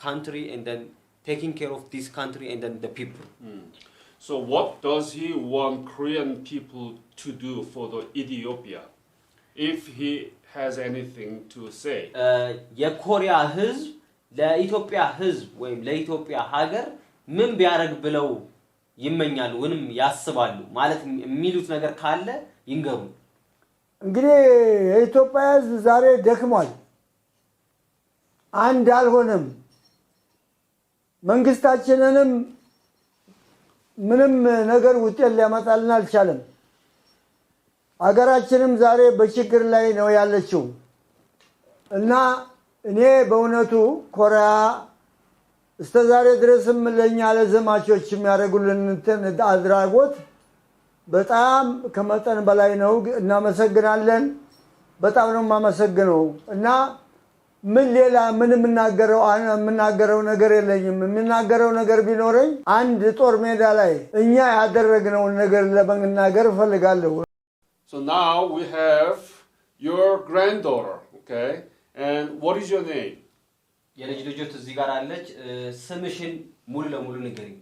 country and then taking care of this country and then the people so what does he want Korean people to do for the Ethiopia if he has anything to say የኮሪያ ህዝብ ለኢትዮጵያ ህዝብ ወይም ለኢትዮጵያ ሀገር ምን ቢያረግ ብለው ይመኛሉ ወንም ያስባሉ ማለት የሚሉት ነገር ካለ ይንገሩ እንግዲህ የኢትዮጵያ ህዝብ ዛሬ ደክሟል አንድ አልሆነም መንግስታችንንም ምንም ነገር ውጤት ሊያመጣልን አልቻለም አገራችንም ዛሬ በችግር ላይ ነው ያለችው እና እኔ በእውነቱ ኮሪያ እስከዛሬ ድረስም ለኛ ለዘማቾች የሚያደርጉልን አድራጎት በጣም ከመጠን በላይ ነው እናመሰግናለን በጣም ነው ማመሰግነው እና ምን ሌላ ምን የምናገረው ነገር የለኝም የምናገረው ነገር ቢኖርኝ አንድ ጦር ሜዳ ላይ እኛ ያደረግነው ነገር ለመናገር ፈልጋለሁ So now we have your granddaughter, okay? And what is your name? የልጅ ልጆት እዚህ ጋር አለች ስምሽን ሙሉ ለሙሉ ንገሪኝ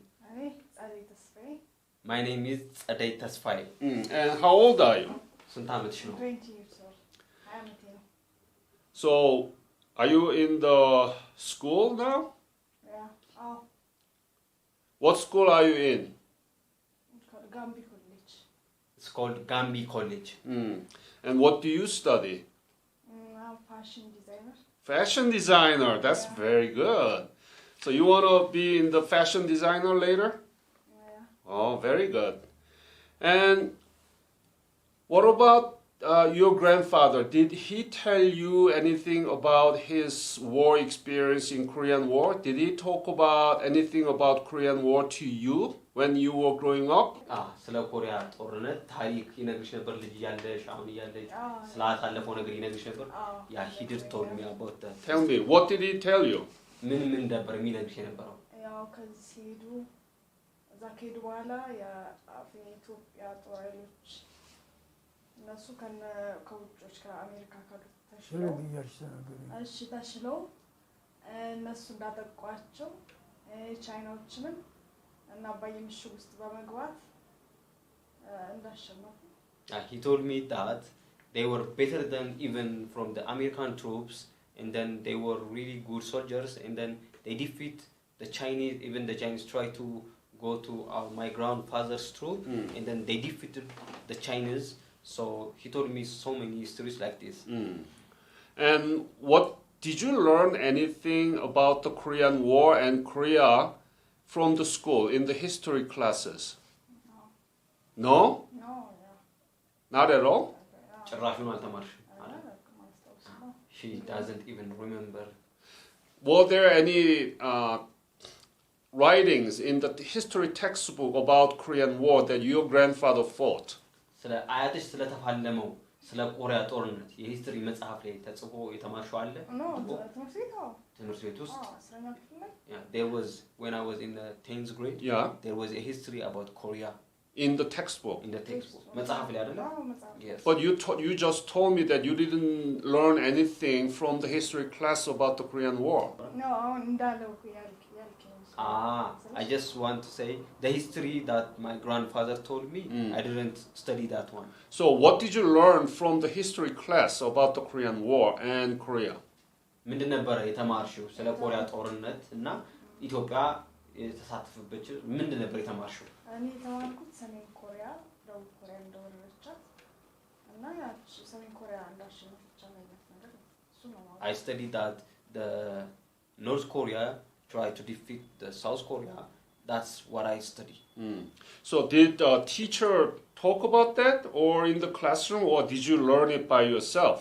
My name is Tsaday Tasfai. And how old are you? ስንት ዓመትሽ ነው 20 years old. I am 10. So, are you in the school now? Yeah. Oh, What school are you in? it's called Gambi College. It's called Gambi College. And what do you study? I'm fashion designer. Fashion designer. That's very good. So you want to be in the fashion designer later? Yeah. Oh, very good. And what about your grandfather? Did he tell you anything about his war experience in Korean War? Did he talk about anything about Korean War to you when you were growing up? ስለ ኮሪያ ጦርነት ታሪክ ይነግርሽ ነበር ልጅ ያለሽ አሁን ያለሽ ስላሳለፈው ነገር ይነግርሽ ነበር ያ he did told me about that. Tell me, what did he tell you? ምን ነበር የሚነግርሽ የነበረው ያው ከዚህ ሲሄዱ እዛ ከሄዱ በኋላ የኢትዮጵያ ጦር ኃይሎች እነሱ ከውጮች ከአሜሪካ ካሉት ተሽለው እነሱ እንዳጠቋቸው ቻይናዎችንም እና ባየምሽግ ውስጥ በመግባት እንዳሸነፉ He told me that they were better than even from the American troops and then they were really good soldiers and then they defeat the Chinese even the Chinese tried to go to my grandfather's troop and then they defeated the Chinese so he told me so many stories like this And what did you learn anything about the Korean War and Korea from the school in the history classes? No? No, yeah. Not at all? ጭራሹን አልተማርሽም She doesn't even remember Were there any writings in the history textbook about Korean War that your grandfather fought? ስለ አያትሽ ስለተፋለመው ስለ ኮሪያ ጦርነት የሂስትሪ መጽሐፍ ላይ ተጽፎ የተማርሽው አለ No, ትምህርት ቤት ውስጥ አስረኛ ክፍል ላይ Yeah, there was when I was in the 10th grade. Yeah. There was a history about Korea In the textbook? in the textbook. መጽሐፍ ላይ አይደለ? መጽሐፍ Yes. But you just told me that you didn't learn anything from the history class about the Korean War. ነው አሁን እንዳለው ያልከኝ I just want to say the history that my grandfather told me. I didn't study that one. So what did you learn from the history class about the Korean War and Korea? ምንድን ነበር የተማርሽው ስለ ኮሪያ ጦርነት እና ኢትዮጵያ የተሳተፈበት ምንድን ነበር የተማርሽው? እኔ የተማርኩት ሰሜን ኮሪያ ደቡብ ኮሪያ እንደወረረቻት እና ያቺ ሰሜን ኮሪያ እንዳሸነፈች ነገር እሱ ነው ማለት I studied that the North Korea tried to defeat the South Korea. That's what I studied. So did the teacher talk about that or in the classroom or did you learn it by yourself?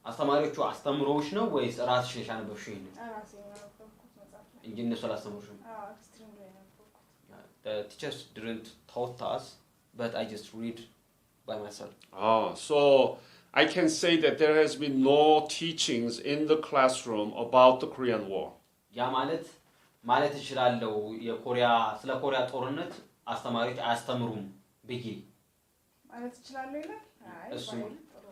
አስተማሪዎቹ አስተምሮሽ ነው ወይስ ራስሽ ነሽ ያነበብሽው ይሄን? ራሴ ያነበብኩት መጽሐፍ ላይ እንጂ እነሱ አላስተምሩሽም? ኤክስትሪም ላይ ያነበብኩት The teachers didn't taught us, but I just read by myself. So I can say that there has been no teachings in the classroom about the Korean War. ያ ማለት እችላለሁ የኮሪያ ስለ ኮሪያ ጦርነት አስተማሪዎች አያስተምሩም ብዬ ማለት እችላለሁ ይላል እሱ ጥሩ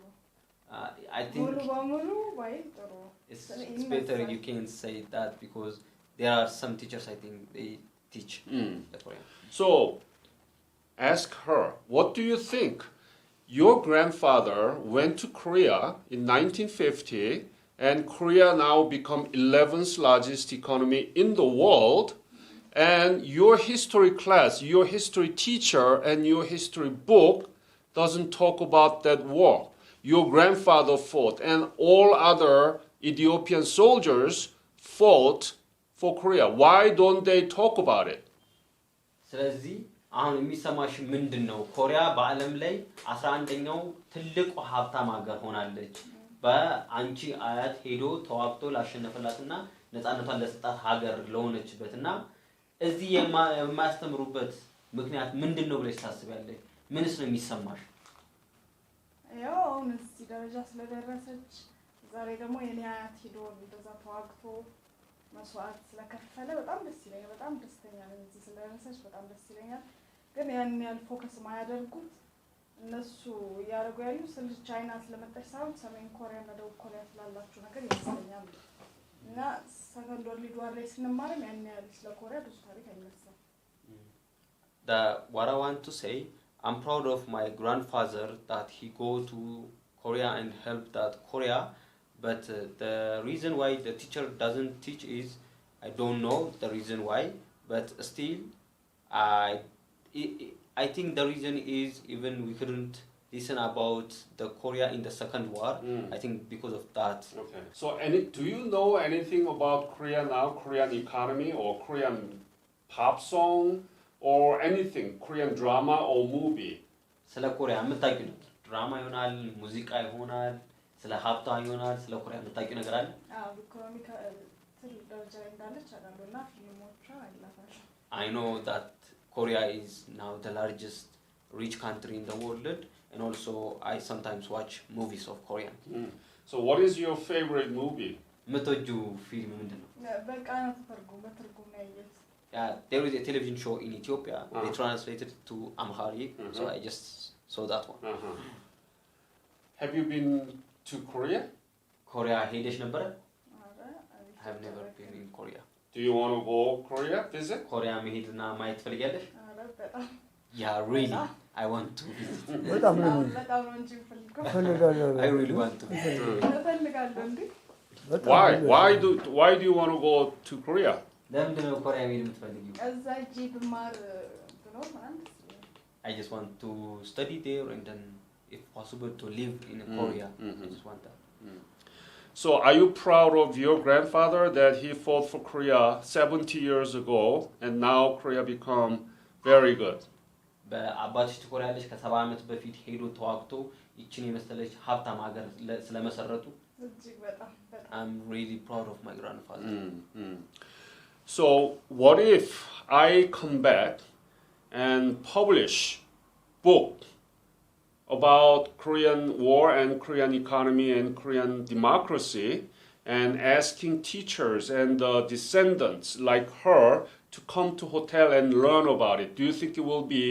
I think ሙሉ በሙሉ ባይል ጥሩ it's better you can say that because there are some teachers I think they teach the Korean. So ask her, what do you think? Your grandfather went to Korea in 1950 and Korea now become 11th largest economy in the world and your history class, your history teacher and your history book doesn't talk about that war. Your grandfather fought and all other Ethiopian soldiers fought for Korea. Why don't they talk about it? ስለዚህ አሁን የሚሰማሽ ምንድነው? ኮሪያ በአለም ላይ 11ኛው ትልቁ ሀብታም ሀገር ሆናለች። በአንቺ አያት ሄዶ ተዋግቶ ላሸነፈላትና ነፃነቷን ለሰጣት ሀገር ለሆነችበትና እዚህ የማያስተምሩበት ምክንያት ምንድነው ብለሽ ታስቢያለሽ? ምንስ ነው የሚሰማሽ? ያው አሁን እዚህ ደረጃ ስለደረሰች ዛሬ ደግሞ የኔ አያት ሄዶ እንደዛ ተዋግቶ መስዋዕት ስለከፈለ በጣም ደስ ይለኛል። በጣም ደስተኛ ነኝ እዚህ ስለደረሰች በጣም ደስ ይለኛል። ግን ያን ያህል ፎከስ ማያደርጉት እነሱ ያደርጉ ያሉ ስለ ቻይና ስለመጣች ሳይሆን ሰሜን ኮሪያ እና ደቡብ ኮሪያ ስላላችሁ ነገር ይመስለኛል። እና ሰከንድ ወርልድ ዋር ላይ ስንማርም ያን ያህል ስለ ኮሪያ ብዙ ታሪክ አይነሳም። What I want to say, I'm proud of my grandfather that he go to Korea and help that Korea. But the reason why the teacher doesn't teach is, I don't know the reason why. But still, I think the reason is even we couldn't listen about the Korea in the Second War. I think because of that. Okay. So, do you know anything about Korea now? Korean economy or Korean pop song or anything? Korean drama or movie? ስለ ኮሪያ የምታውቂው ነገር ድራማ ይሆናል፣ ሙዚቃ ይሆናል፣ ስለ ሀብቷ ይሆናል፣ ስለ ኮሪያ የምታውቂው ነገር አለ? ኢኮኖሚክ ትልቅ ደረጃ እንዳለች አውቃለሁና ፊልሞቿ አይላታሽ። I know that Korea is now the largest rich country in the world, and also I sometimes watch movies of Korean. So what is your favorite movie? የምትወጂው ፊልም ምንድነው? በቃ ነው በትርጉም ነው ያየሁት። There is a television show in Ethiopia. They translated to Amharic, so I just saw that one. Have you been to Korea? Korea ሄደሽ ነበረ? I have never been in Korea. Do you want to go Korea visit? Korea መሄድና ማየት ትፈልጊያለሽ? በጣም Yeah, really. I want to visit. በጣም ነው በጣም ነው እንጂ ፈልገው ፈልጋለሁ። I really want to visit. ፈልጋለሁ እንዴ? Why do you want to go to Korea? ለምንድን ነው ኮሪያ መሄድ የምትፈልጊው? እዛ እጂ ብማር ብኖር ማለት I just want to study there and then if possible to live in Korea. I just want that. So are you proud of your grandfather that he fought for Korea 70 years ago and now Korea become very good? በአባትሽ ትኮሪያለሽ ከ70 ዓመት በፊት ሄዶ ተዋግቶ ይችን የመሰለች ሀብታም ሀገር ስለመሰረቱ እጅግ በጣም I'm really proud of my grandfather. So what if I come back and publish book about Korean war and Korean economy and Korean democracy and asking teachers and descendants like her to come to hotel and learn about it? Do you think it will be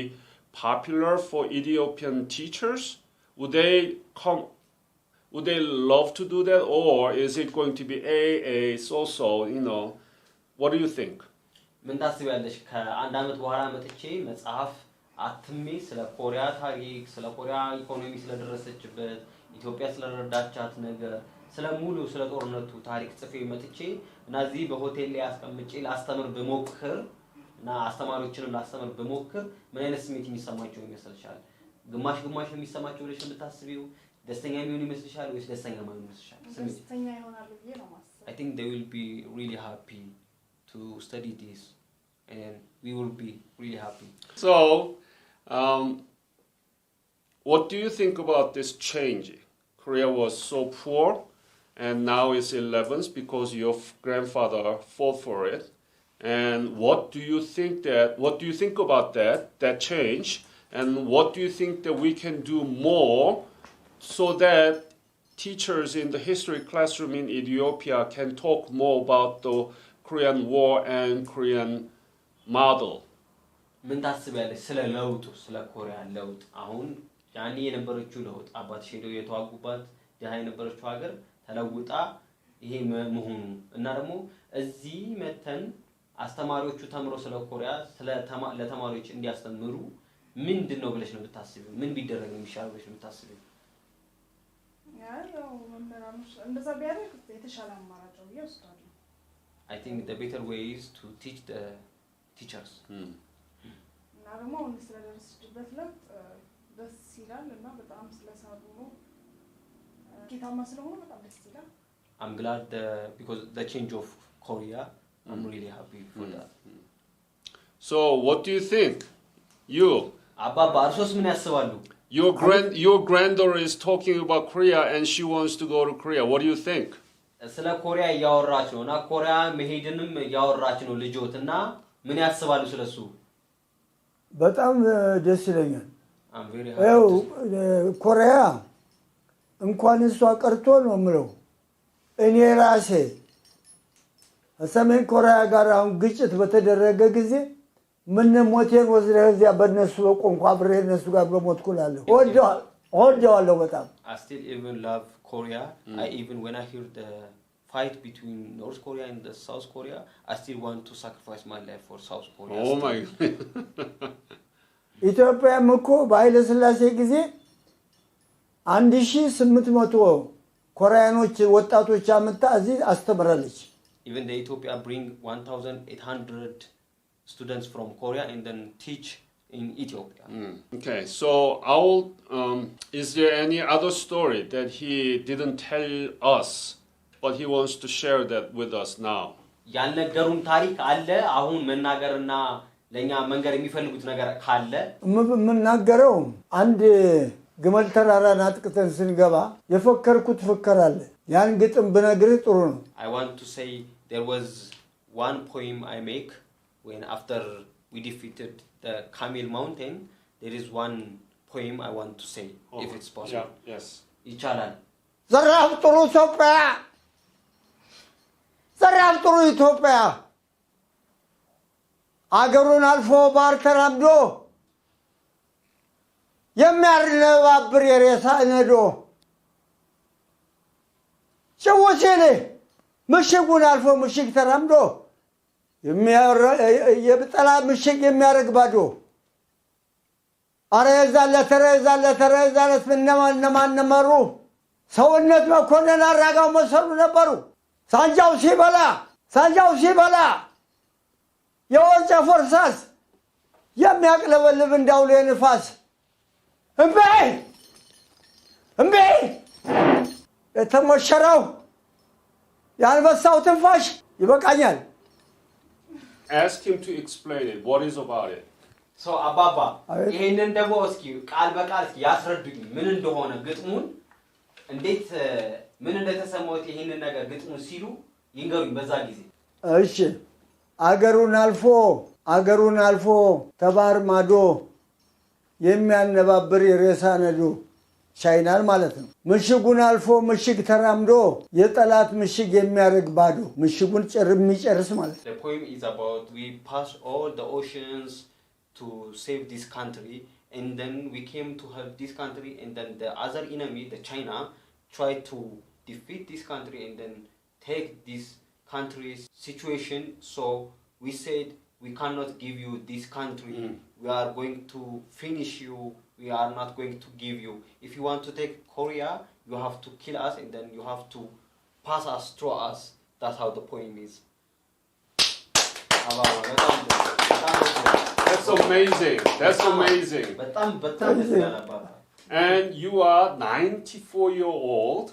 popular for Ethiopian teachers? Would they love to do that, or is it going to be so, you know? What do you think? ምን ታስቢያለሽ? ከአንድ አመት በኋላ መጥቼ መጽሐፍ አትሜ ስለ ኮሪያ ታሪክ፣ ስለ ኮሪያ ኢኮኖሚ ስለደረሰችበት፣ ኢትዮጵያ ስለረዳቻት ነገር፣ ስለ ሙሉ ስለ ጦርነቱ ታሪክ ጽፌ መጥቼ እና እዚህ በሆቴል ላይ አስቀምጬ ላስተምር በሞክር እና አስተማሪዎችንም ላስተምር በሞክር ምን አይነት ስሜት የሚሰማቸው ይመስልሻል? ግማሽ ነው የሚሰማቸው ብለሽ የምታስቢው? ደስተኛ የሚሆኑ ይመስልሻል ወይስ ደስተኛ ማይሆኑ ይመስልሻል? ደስተኛ ይሆናሉ ብዬ ነው ማስበው። I think they will be really happy to study this and we will be really happy. So, what do you think about this change? Korea was so poor and now it's 11th because your grandfather fought for it. And what do you think about that change? And what do you think that we can do more so that teachers in the history classroom in Ethiopia can talk more about the Korean War and Korean model? ምን ታስቢያለሽ ስለ ለውጡ ስለ ኮሪያ ለውጥ? አሁን ያኔ የነበረችው ለውጥ አባትሽ ሄደው የተዋጉባት ደሃ የነበረችው ሀገር ተለውጣ ይሄ መሆኑ እና ደግሞ እዚህ መተን አስተማሪዎቹ ተምሮ ስለ ኮሪያ ለተማሪዎች እንዲያስተምሩ ምንድነው ብለሽ ነው የምታስቢው? ምን ቢደረግ ነው የሚሻለው ብለሽ ነው የምታስቢው? ያው መምህራኖች እንደዛ ቢያደርግ የተሻለ አማራጭ ነው ይወስዳሉ። I think the better way is to teach the teachers. እና ደግሞ አሁን ስለደረሰችበት ለውጥ ደስ ይላል እና በጣም ስለሰሩ ነው ጌታማ ስለሆነ በጣም ደስ ይላል። I'm glad because the change of Korea, I'm really happy for that. So what do you think? You አባባ እርሶስ ምን ያስባሉ? Your granddaughter is talking about Korea and she wants to go to Korea. What do you think? ስለ ኮሪያ ያወራች ነውና ኮሪያ መሄድንም ያወራች ነው ልጆትና ምን ያስባሉ ስለሱ በጣም ደስ ይለኛል I'm very happy ኮሪያ እንኳን እሷ ቀርቶ ነው ምለው እኔ ራሴ ሰሜን ኮሪያ ጋር አሁን ግጭት በተደረገ ጊዜ ምን ሞቴን ወዝረህ እዚያ በእነሱ ቆንቋ አብሬ እነሱ ጋር በሞትኩላለሁ ወደዋለሁ በጣም I still even love Korea. I even when I hear the fight between North Korea and the South Korea, I still want to sacrifice my life for South Korea. Oh my. ኢትዮጵያ ምኮ ባይለ ስላሴ ጊዜ 1800 ኮሪያኖች ወጣቶች አመጣ እዚህ አስተምራለች Even the Ethiopia bring 1800 students from Korea and then teach in Ethiopia. Okay, so is there any other story that he didn't tell us, but he wants to share that with us now? ያልነገሩን ታሪክ አለ አሁን መናገርና ለኛ መንገር የሚፈልጉት ነገር ካለ ምናገረው አንድ ግመል ተራራን አጥቅተን ስንገባ የፈከርኩት ፍከራለ ያን ግጥም ብነግርህ ጥሩ ነው I want to say there was one poem I make when after we defeated the Camel Mountain there is one poem I want to say if it's possible. Yeah, yes. ይቻላል ዘራፍ ጥሩ ኢትዮጵያ አገሩን አልፎ ባር ተራምዶ የሚያርለባብር የሬሳ ነዶ ጨወሴለ ምሽጉን አልፎ ምሽግ ተራምዶ የብጠላ ምሽግ የሚያረግ ባዶ አረዛለ እነማን ነበሩ ሰውነት መኮንን አራጋው መሰሉ ነበሩ ሳንጃው ሲበላ የወርጨ ፎርሳስ የሚያቅለበልብ እንዳውሎ የንፋስ እምቤ የተሞሸረው ያልበሳው ትንፋሽ ይበቃኛል Ask him to explain it. What is about it? So Ababa ይሄንን ደግሞ እስኪ ቃል በቃል እስኪ ያስረዱኝ ምን እንደሆነ ግጥሙን እንዴት ምን እንደተሰማውት ይሄንን ነገር ግጥሙን ሲሉ ይንገሩኝ በዛ ጊዜ እሺ አገሩን አልፎ ተባር ማዶ የሚያነባብር የሬሳ ነዶ ቻይናል ማለት ነው ምሽጉን አልፎ ምሽግ ተራምዶ የጠላት ምሽግ የሚያረግ ባዶ ምሽጉን የሚጨርስ ማለት The poem is about we passed all the oceans to save this country and then we came to help this country and then the other enemy the China tried to defeat this country and then take this country's situation so we said we cannot give you this country we are going to finish you we are not going to give you if you want to take Korea you have to kill us and then you have to pass us through us that's how the poem is That's amazing. And you are 94-year-old.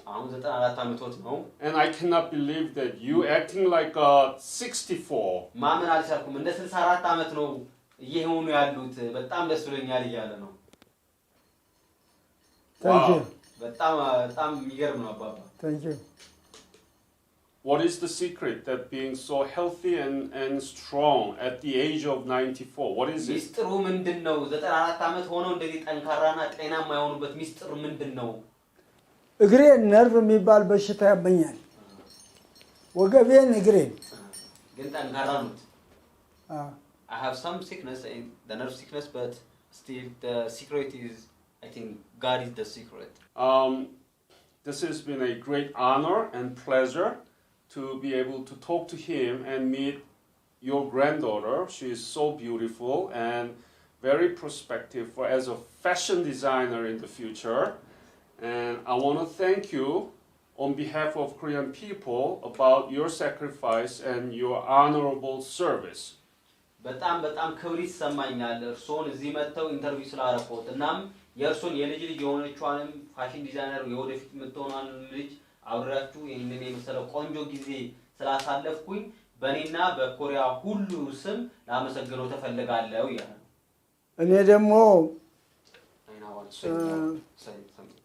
And I cannot believe that you acting like 64. ማመን አልቻልኩም እንደ 64 አመት ነው እየሆኑ ያሉት በጣም ደስ ብሎኛል ይያለ ነው Thank you. በጣም የሚገርም ነው አባባ Thank you. What is the secret that being so healthy and strong at the age of 94? What is it? ሚስጥሩ ምንድነው 94 አመት ሆኖ እንደዚህ ጠንካራና ጤናማ የሆኑበት ሚስጥሩ ምንድነው እግሬ ነርቭ የሚባል በሽታ ያመኛል ወገቤን እግሬን ግን ጠንካራ ነው I have some sickness the nerve sickness but still the secret is I think God is the secret. This has been a great honor and pleasure to be able to talk to him and meet your granddaughter. She is so beautiful and very prospective as a fashion designer in the future. And I want to thank you on behalf of Korean people about your sacrifice and your honorable service. በጣም ክብር ይሰማኛል እርሶን እዚህ መተው ኢንተርቪው ስላረፈውት እናም የእርሶን የልጅ የሆነችዋንም ፋሽን ዲዛይነር የወደፊት መተውናን ልጅ አብራችሁ ይሄንን የመሰለው ቆንጆ ጊዜ ስላሳለፍኩኝ በእኔና በኮሪያ ሁሉ ስም ላመሰግነው ተፈልጋለሁ ይላል እኔ ደግሞ want to say more? Say something.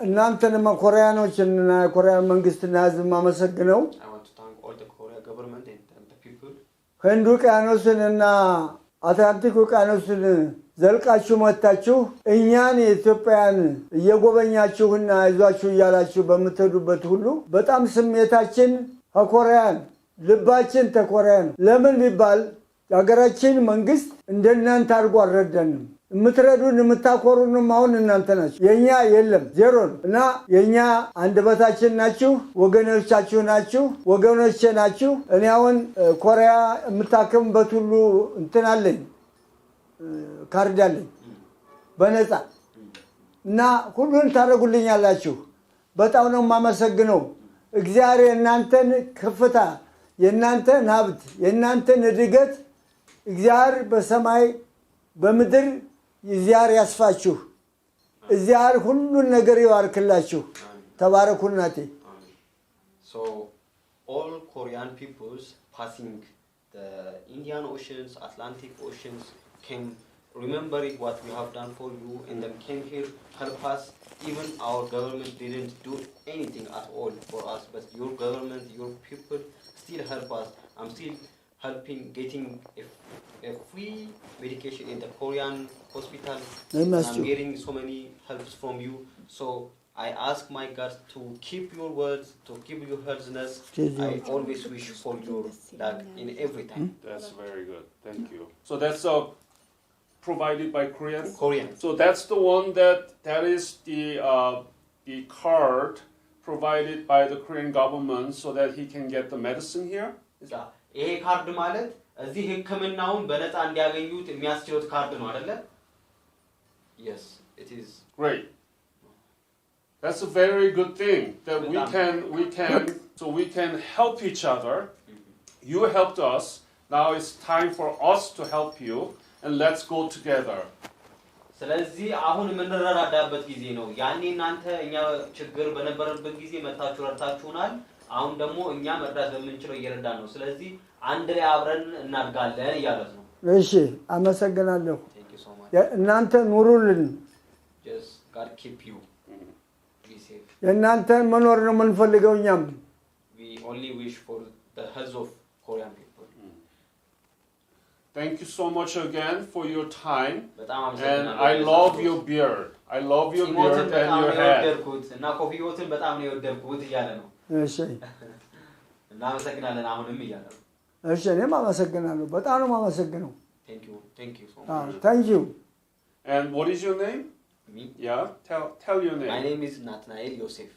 እናንተንም ኮሪያኖችንና ኮሪያን መንግስትና ህዝብ ማመሰግነው I want to thank all the Korea government and the people. ህንድ ውቅያኖስንና አትላንቲክ ውቅያኖስን ዘልቃችሁ መጣችሁ እኛን ኢትዮጵያን እየጎበኛችሁና አይዟችሁ እያላችሁ በመተዱበት ሁሉ በጣም ስሜታችን ኮሪያን ልባችን ተኮሪያን ለምን ቢባል ያገራችን መንግስት እንደናንተ አድርጎ አልረዳንም የምትረዱን የምታኮሩንም አሁን እናንተ ናችሁ የኛ የለም ዜሮ እና የኛ አንደበታችን ናችሁ ወገኖቻችሁ ናችሁ ወገኖቼ ናችሁ እኔ አሁን ኮሪያ የምታከምበት ሁሉ እንትን አለኝ ካርድ አለኝ በነፃ እና ሁሉን ታረጉልኛላችሁ በጣም ነው ማመሰግነው እግዚአብሔር እናንተን ከፍታ የእናንተን ሀብት የእናንተን እድገት እግዚአብሔር በሰማይ በምድር እግዚአብሔር ያስፋችሁ እግዚአብሔር ሁሉን ነገር ይባርክላችሁ ተባረኩ እናቴ So all Korean peoples passing the Indian Oceans, Atlantic Oceans came remembering what we have done for you and then came here help us. Even our government didn't do anything at all for us, but your government, your people still help us. I'm still helping getting a free medication in the Korean hospital. I'm getting so many helps from you. So I ask my God to keep your words, to keep your healthiness. I always wish for your luck in every time. That's very good. Thank you. So that's provided by Korean? Korean. So that's the one that is the card provided by the Korean government so that he can get the medicine here? ይሄ ካርድ ማለት እዚህ ህክምናውን በነፃ እንዲያገኙት የሚያስችሉት ካርድ ነው አይደለ? Yes, it is. Great. That's a very good thing that we can help each other. You helped us. Now it's time for us to help you and let's go together. ስለዚህ አሁን የምንረዳዳበት ጊዜ ነው። ያኔ እናንተ እኛ ችግር በነበረበት ጊዜ መጣችሁ ረድታችሁናል። አሁን ደግሞ እኛ መርዳት በመንችለው እየረዳን ነው። ስለዚህ አንድ ላይ አብረን እናድጋለን እያለት ነው። እሺ አመሰግናለሁ። Thank you so much. እናንተ ኑሩልን። Just God keep you. Be safe. እናንተ መኖር ነው የምንፈልገው እኛም። We only wish for the health of Korean people. Thank you so much again for your time. And I love your beard. I love your beard and your hair. እና ኮፊዮትን በጣም ነው የወደድኩት እያለ ነው። እሺ እናመሰግናለን አሁንም እያለ ነው። እሺ እኔም አመሰግናለሁ በጣም ነው የማመሰግነው። Thank you so much. Thank you. And what is your name? Me? Yeah, tell your name. My name is Nathanael Yosef.